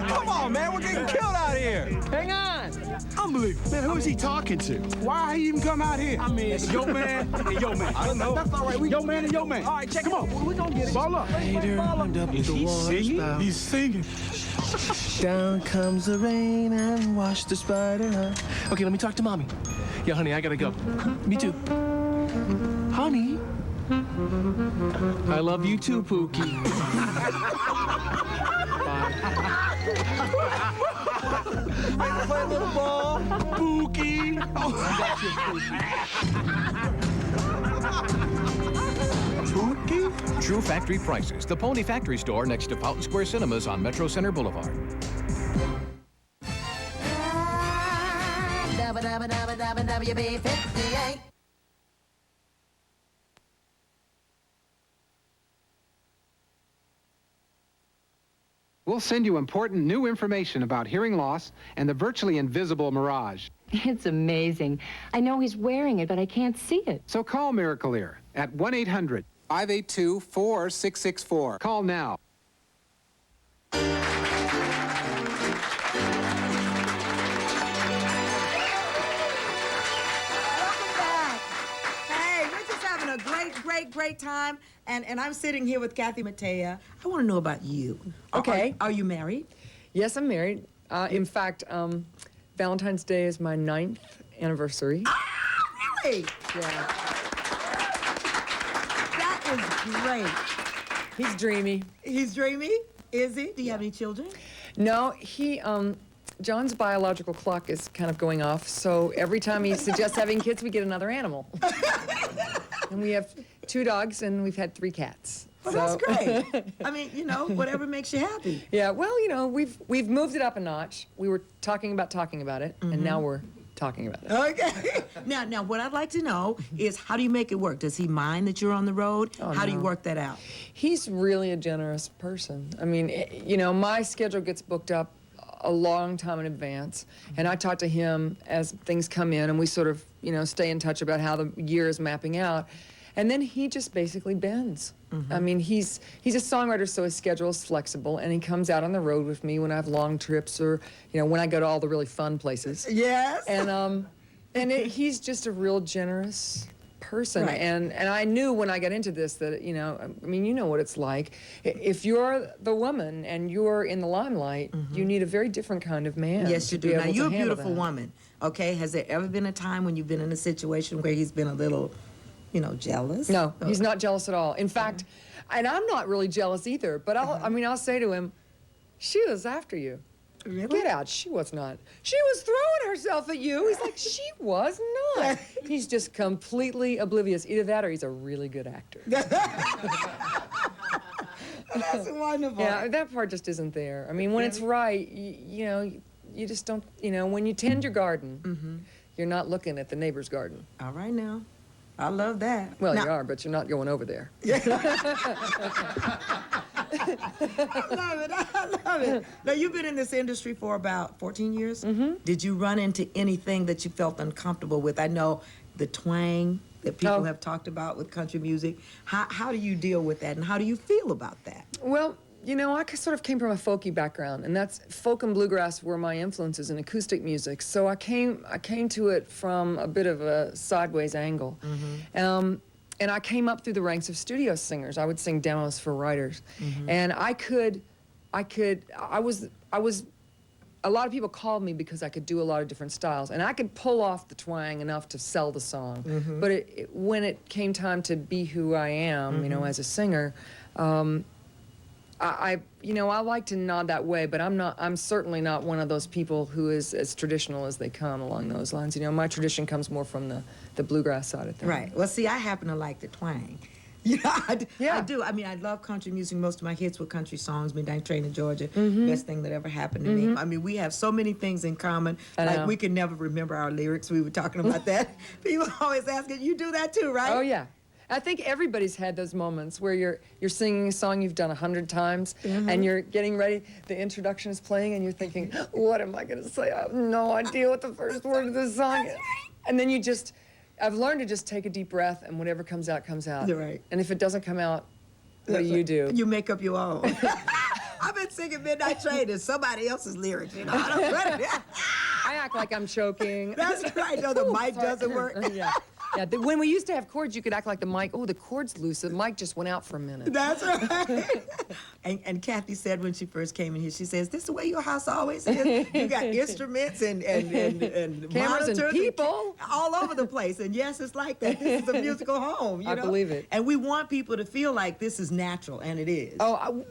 Come on, man, we're getting killed out here. Hang on. Unbelievable. Man, who is he talking to? Why he even come out here? I mean, yo man and yo man. I don't know. That's all right. Yo man and yo man. All right, check it out. We're going to get it. Ball up. Later, Is he singing? He's singing. Down comes the rain and wash the spider out. Okay, let me talk to mommy. Yeah, honey, I gotta go. Me too. Honey. I love you too, Pookie. Ready to play a little ball? Pookie. Oh, I got you, Pookie. True Factory Prices, the Pony Factory store next to Fountain Square Cinemas on Metro Center Boulevard. WB58. We'll send you important new information about hearing loss and the virtually invisible Mirage. It's amazing. I know he's wearing it, but I can't see it. So call Miracle Ear at 1-800-582-4664. Call now. Hey, we're just having a great time. And I'm sitting here with Kathy Mattea. I want to know about you. Okay. Are you married? Yes, I'm married. In fact, Valentine's Day is my 9th anniversary. Ah, really? Yeah. That is great. He's dreamy. He's dreamy? Is he? Do you have any children? No, John's biological clock is kind of going off, so every time he suggests having kids, we get another animal. And we have 2 dogs, and we've had 3 cats. Well, that's great. I mean, whatever makes you happy. Yeah, well, we've moved it up a notch. We were talking about it, and now we're talking about it. Okay. Now, what I'd like to know is, how do you make it work? Does he mind that you're on the road? How do you work that out? He's really a generous person. I mean, my schedule gets booked up a long time in advance, and I talk to him as things come in, and we sort of, stay in touch about how the year is mapping out. And then he just basically bends. I mean, he's a songwriter, so his schedule is flexible, and he comes out on the road with me when I have long trips or, when I go to all the really fun places. Yes. And he's just a real generous person. Right. And I knew when I got into this that, I mean, you know what it's like. If you're the woman and you're in the limelight, you need a very different kind of man. Yes, you to do. be Now, able to you're a handle beautiful that. woman, okay? Has there ever been a time when you've been in a situation where he's been a little, jealous? No, he's not jealous at all. In fact, and I'm not really jealous either, but I'll say to him, she was after you. Really? Get out. She was not. She was throwing herself at you. He's like, she was not. He's just completely oblivious. Either that or he's a really good actor. That's wonderful. Yeah, that part just isn't there. I mean, when it's right, you just don't, when you tend your garden, you're not looking at the neighbor's garden. All right now. I love that. Well, now, you are, but you're not going over there. I love it. Now, you've been in this industry for about 14 years. Did you run into anything that you felt uncomfortable with? I know the twang that people have talked about with country music. How do you deal with that, and how do you feel about that? Well, I sort of came from a folky background, and that's folk and bluegrass were my influences in acoustic music. So I came to it from a bit of a sideways angle. And I came up through the ranks of studio singers. I would sing demos for writers. And I was, a lot of people called me because I could do a lot of different styles, and I could pull off the twang enough to sell the song. But when it came time to be who I am, as a singer, I like to nod that way, but I'm certainly not one of those people who is as traditional as they come along those lines. My tradition comes more from the bluegrass side of things. Right. Well, see, I happen to like the twang. I do. I mean, I love country music. Most of my hits were country songs. Midnight Train to Georgia, best thing that ever happened to me. I mean, we have so many things in common. Like, we can never remember our lyrics. We were talking about that. People always asking, you do that too, right? Oh, yeah. I think everybody's had those moments where you're singing a song you've done 100 times, and you're getting ready, the introduction is playing, and you're thinking, what am I going to say? I have no idea what the first word of this song is. And then I've learned to just take a deep breath, and whatever comes out, comes out. Right. And if it doesn't come out, what do you do? You make up your own. I've been singing Midnight Train and somebody else's lyrics, I don't get it. I act like I'm choking. That's right. No, the mic doesn't work. Yeah. Yeah, when we used to have chords, you could act like the mic, the cord's loose, the mic just went out for a minute. That's right. and Kathy said when she first came in here, she says, this the way your house always is? You got instruments and cameras and people all over the place. And yes, it's like that. This is a musical home, I believe it. And we want people to feel like this is natural, and it is.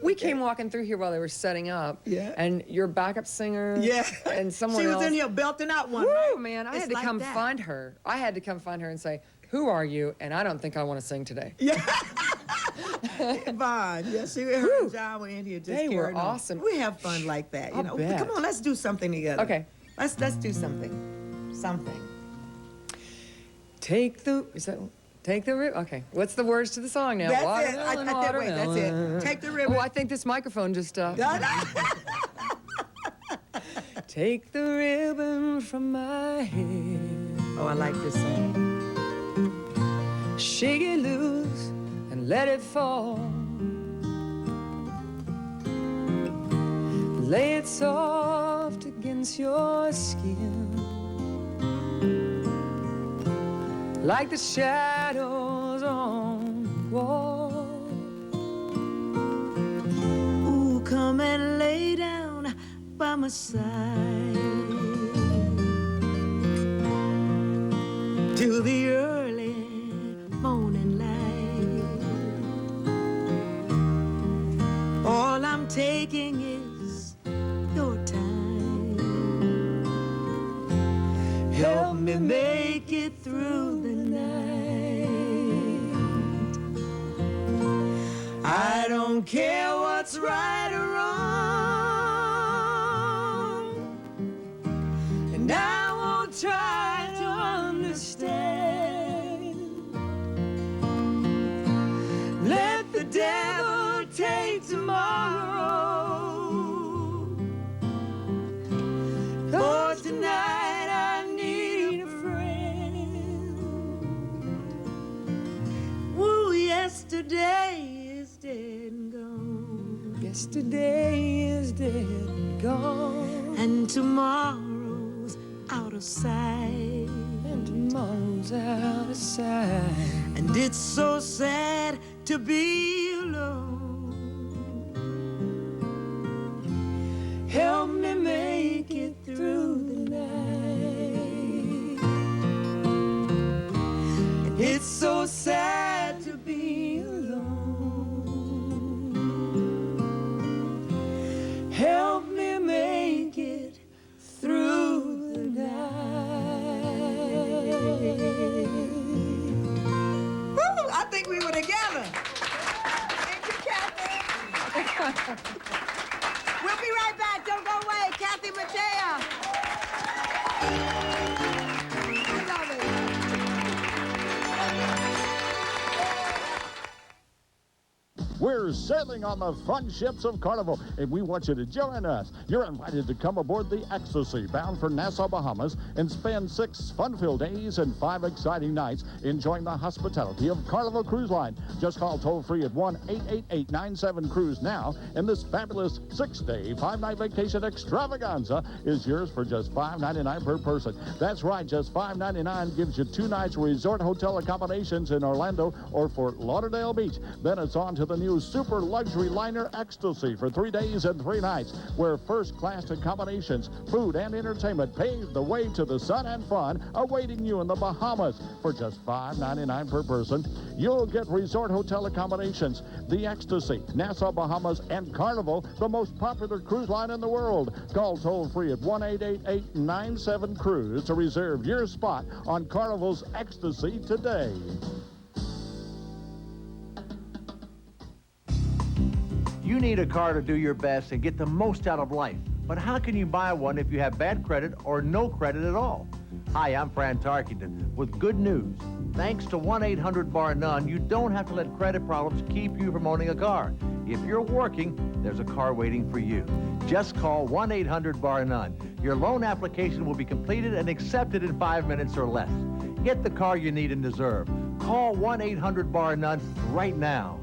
We came walking through here while they were setting up. Yeah. And your backup singer. Yeah. And someone She was else. in here belting out one. Woo, right? man, I It's had to like come that. find her. I had to come find her and say, who are you? And I don't think I want to sing today. Yeah. Vaughn, yes, her and John were in here just They were carrying on. awesome. We have fun like that, you I'll know. bet. Come on, let's do something together. Okay. Let's do something. Something. Take the ribbon. Okay. What's the words to the song now? That's it. Watermelon, Wait, that's watermelon. it. Take the ribbon. Oh, I think this microphone just Take the ribbon from my head. Oh, I like this song. Shake it loose and let it fall. Lay it soft against your skin, like the shadows on the wall. Ooh, come and lay down by my side till the early morning light. All I'm taking is your time. Help me make it through the night. I don't care what's right or wrong, and I won't try to understand. Let the devil take tomorrow, for tonight I need a friend. Woo, yesterday is dead and gone. Yesterday is dead and gone, and tomorrow's out of sight. And tomorrow's out of sight. And it's so sad to be alone. Help me make it through the night. And it's so sad to be alone. Help me make it through the night. Woo! I think we were together. Thank you, Kathy. We'll be right back. Don't go away. Kathy Mattea. We love it. We're sailing on the fun ships of Carnival, and we want you to join us. You're invited to come aboard the Ecstasy, bound for Nassau, Bahamas, and spend 6 fun-filled days and 5 exciting nights enjoying the hospitality of Carnival Cruise Line. Just call toll-free at 1-888-97-CRUISE now, and this fabulous 6-day, 5-night vacation extravaganza is yours for just $5.99 per person. That's right, just $5.99 gives you 2 nights resort hotel accommodations in Orlando or Fort Lauderdale Beach. Then it's on to the new super luxury liner Ecstasy for 3 days and 3 nights, where first-class accommodations, food, and entertainment pave the way to the sun and fun awaiting you in the Bahamas. For just $5.99 per person, you'll get resort hotel accommodations, the Ecstasy, Nassau, Bahamas, and Carnival, the most popular cruise line in the world. Call toll-free at 1-888-97-CRUISE to reserve your spot on Carnival's Ecstasy today. You need a car to do your best and get the most out of life. But how can you buy one if you have bad credit or no credit at all? Hi, I'm Fran Tarkington with good news. Thanks to 1-800-BAR-NONE, you don't have to let credit problems keep you from owning a car. If you're working, there's a car waiting for you. Just call 1-800-BAR-NONE. Your loan application will be completed and accepted in 5 minutes or less. Get the car you need and deserve. Call 1-800-BAR-NONE right now.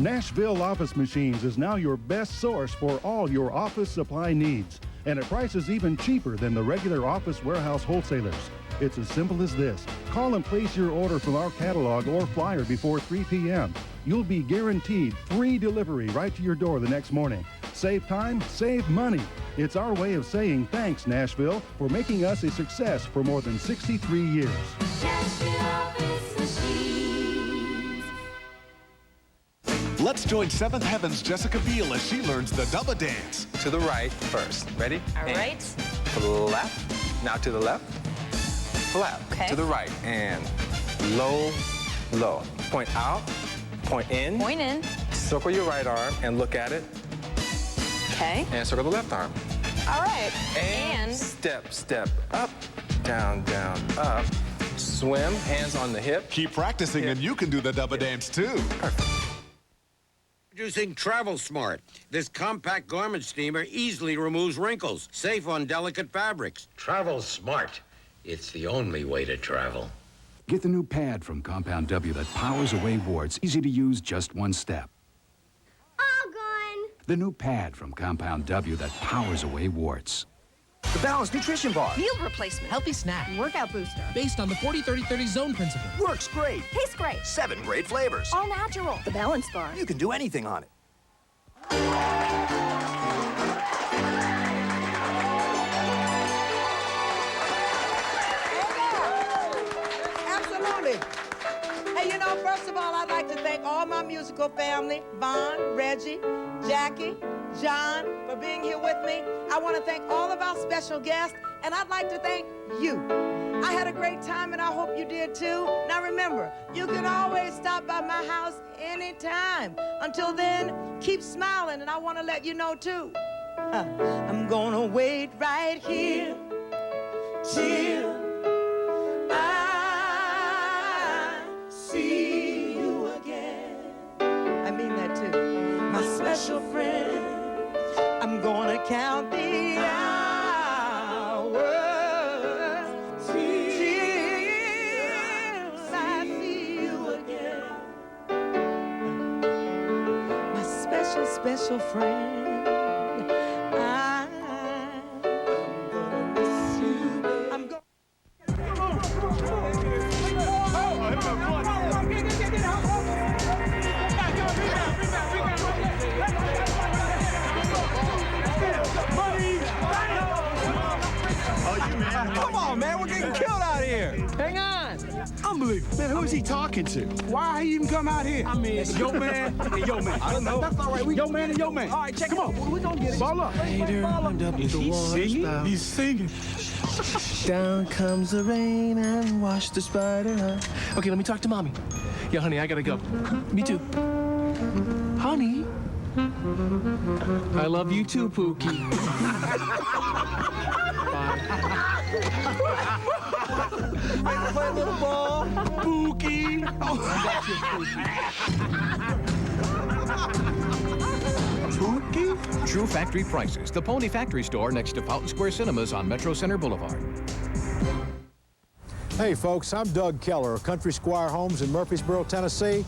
Nashville Office Machines is now your best source for all your office supply needs, and at prices even cheaper than the regular office warehouse wholesalers. It's as simple as this. Call and place your order from our catalog or flyer before 3 p.m. You'll be guaranteed free delivery right to your door the next morning. Save time, save money. It's our way of saying thanks, Nashville, for making us a success for more than 63 years. Nashville Office Machines. Let's join Seventh Heaven's Jessica Biel as she learns the double dance. To the right first. Ready? All right. To the left. Now to the left. Flat. Okay. To the right. And low, low. Point out, Point in. Point in. Circle your right arm and look at it. Okay. And circle the left arm. All right. And step, step, up, down, down, up. Swim, hands on the hip. Keep practicing and you can do the double dance too. Introducing Travel Smart. This compact garment steamer easily removes wrinkles, safe on delicate fabrics. Travel Smart. It's the only way to travel. Get the new pad from Compound W that powers away warts. Easy to use, just one step. All gone. The new pad from Compound W that powers away warts. The Balanced Nutrition Bar. Meal replacement. Healthy snack. Workout booster. Based on the 40-30-30 zone principle. Works great. Tastes great. 7 great flavors. All natural. The Balance Bar. You can do anything on it. Absolutely. Hey, you know, first of all, I'd like to thank all my musical family, Vaughn, Reggie, Jackie, John, for being here with me. I want to thank all of our special guests, and I'd like to thank you. I had a great time, and I hope you did too. Now remember, you can always stop by my house anytime. Until then, keep smiling, and I want to let you know too. I'm gonna wait right here till I see you again. I mean that too. My special friend, I'm gonna count the hours till I see you again. My special, special friend. Come on, man, we're getting killed out here. Hang on. Unbelievable. Man, who is he talking to? Why he even come out here? I mean, it's yo man and yo man. I don't know. That's all right. We yo man and yo man. All right, check. Come on. We gonna get it. Ball up. Later, I'm up Is the he singing? water He's singing. Down comes the rain and wash the spider out. Okay, let me talk to mommy. Yeah, honey, I gotta go. Me too. Honey. I love you too, Pookie. Bye. Play a little ball. Pookie. Oh, that's your Pookie? True factory prices. The Pony Factory Store next to Fountain Square Cinemas on Metro Center Boulevard. Hey folks, I'm Doug Keller of Country Squire Homes in Murfreesboro, Tennessee.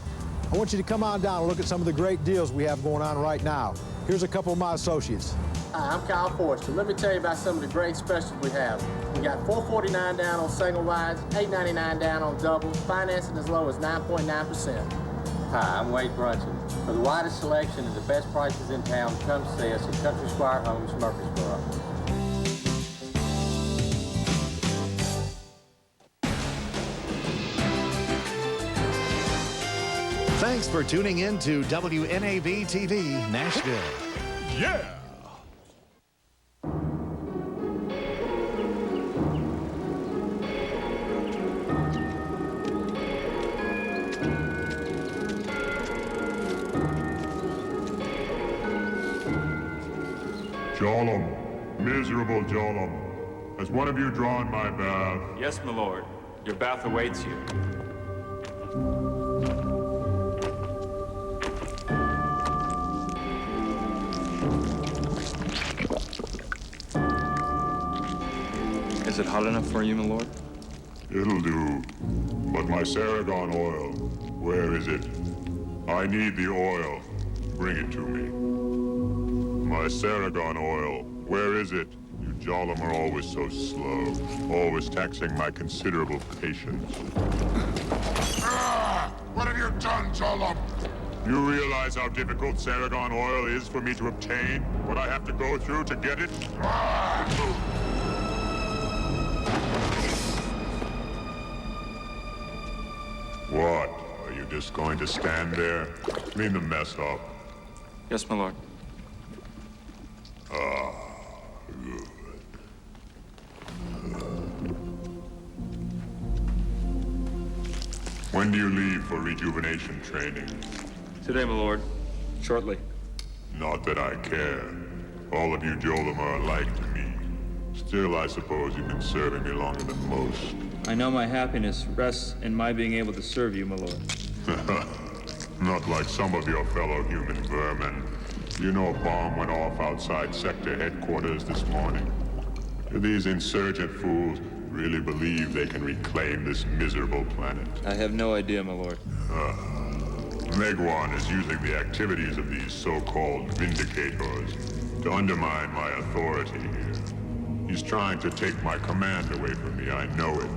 I want you to come on down and look at some of the great deals we have going on right now. Here's a couple of my associates. Hi, I'm Kyle Forster. Let me tell you about some of the great specials we have. We got $449 down on single wides, $899 down on doubles, financing as low as 9.9%. Hi, I'm Wade Brunson. For the widest selection and the best prices in town, come see us at Country Squire Homes, Murfreesboro. Thanks for tuning in to WNAB TV Nashville. Yeah! Jolam, miserable Jolam, has one of you drawn my bath? Yes, my lord. Your bath awaits you. Is it hot enough for you, my lord? It'll do. But my Saragon oil, where is it? I need the oil. Bring it to me. My Saragon oil, where is it? You Jolam are always so slow, always taxing my considerable patience. What have you done, Jolam? You realize how difficult Saragon oil is for me to obtain? What I have to go through to get it? What? Are you just going to stand there? Clean the mess up. Yes, my lord. Ah, good. When do you leave for rejuvenation training? Today, my lord. Shortly. Not that I care. All of you Jolam are alike to me. Still, I suppose you've been serving me longer than most. I know my happiness rests in my being able to serve you, my lord. Not like some of your fellow human vermin. You know a bomb went off outside sector headquarters this morning. Do these insurgent fools really believe they can reclaim this miserable planet? I have no idea, my lord. Megwan is using the activities of these so-called Vindicators to undermine my authority here. He's trying to take my command away from me, I know it.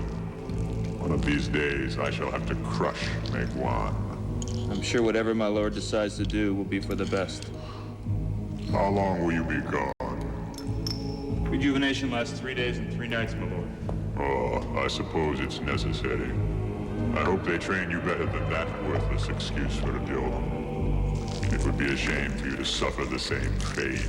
One of these days, I shall have to crush Megwan. I'm sure whatever my lord decides to do will be for the best. How long will you be gone? Rejuvenation lasts 3 days and 3 nights, my lord. Oh, I suppose it's necessary. I hope they train you better than that worthless excuse for a Jolam. It would be a shame for you to suffer the same fate.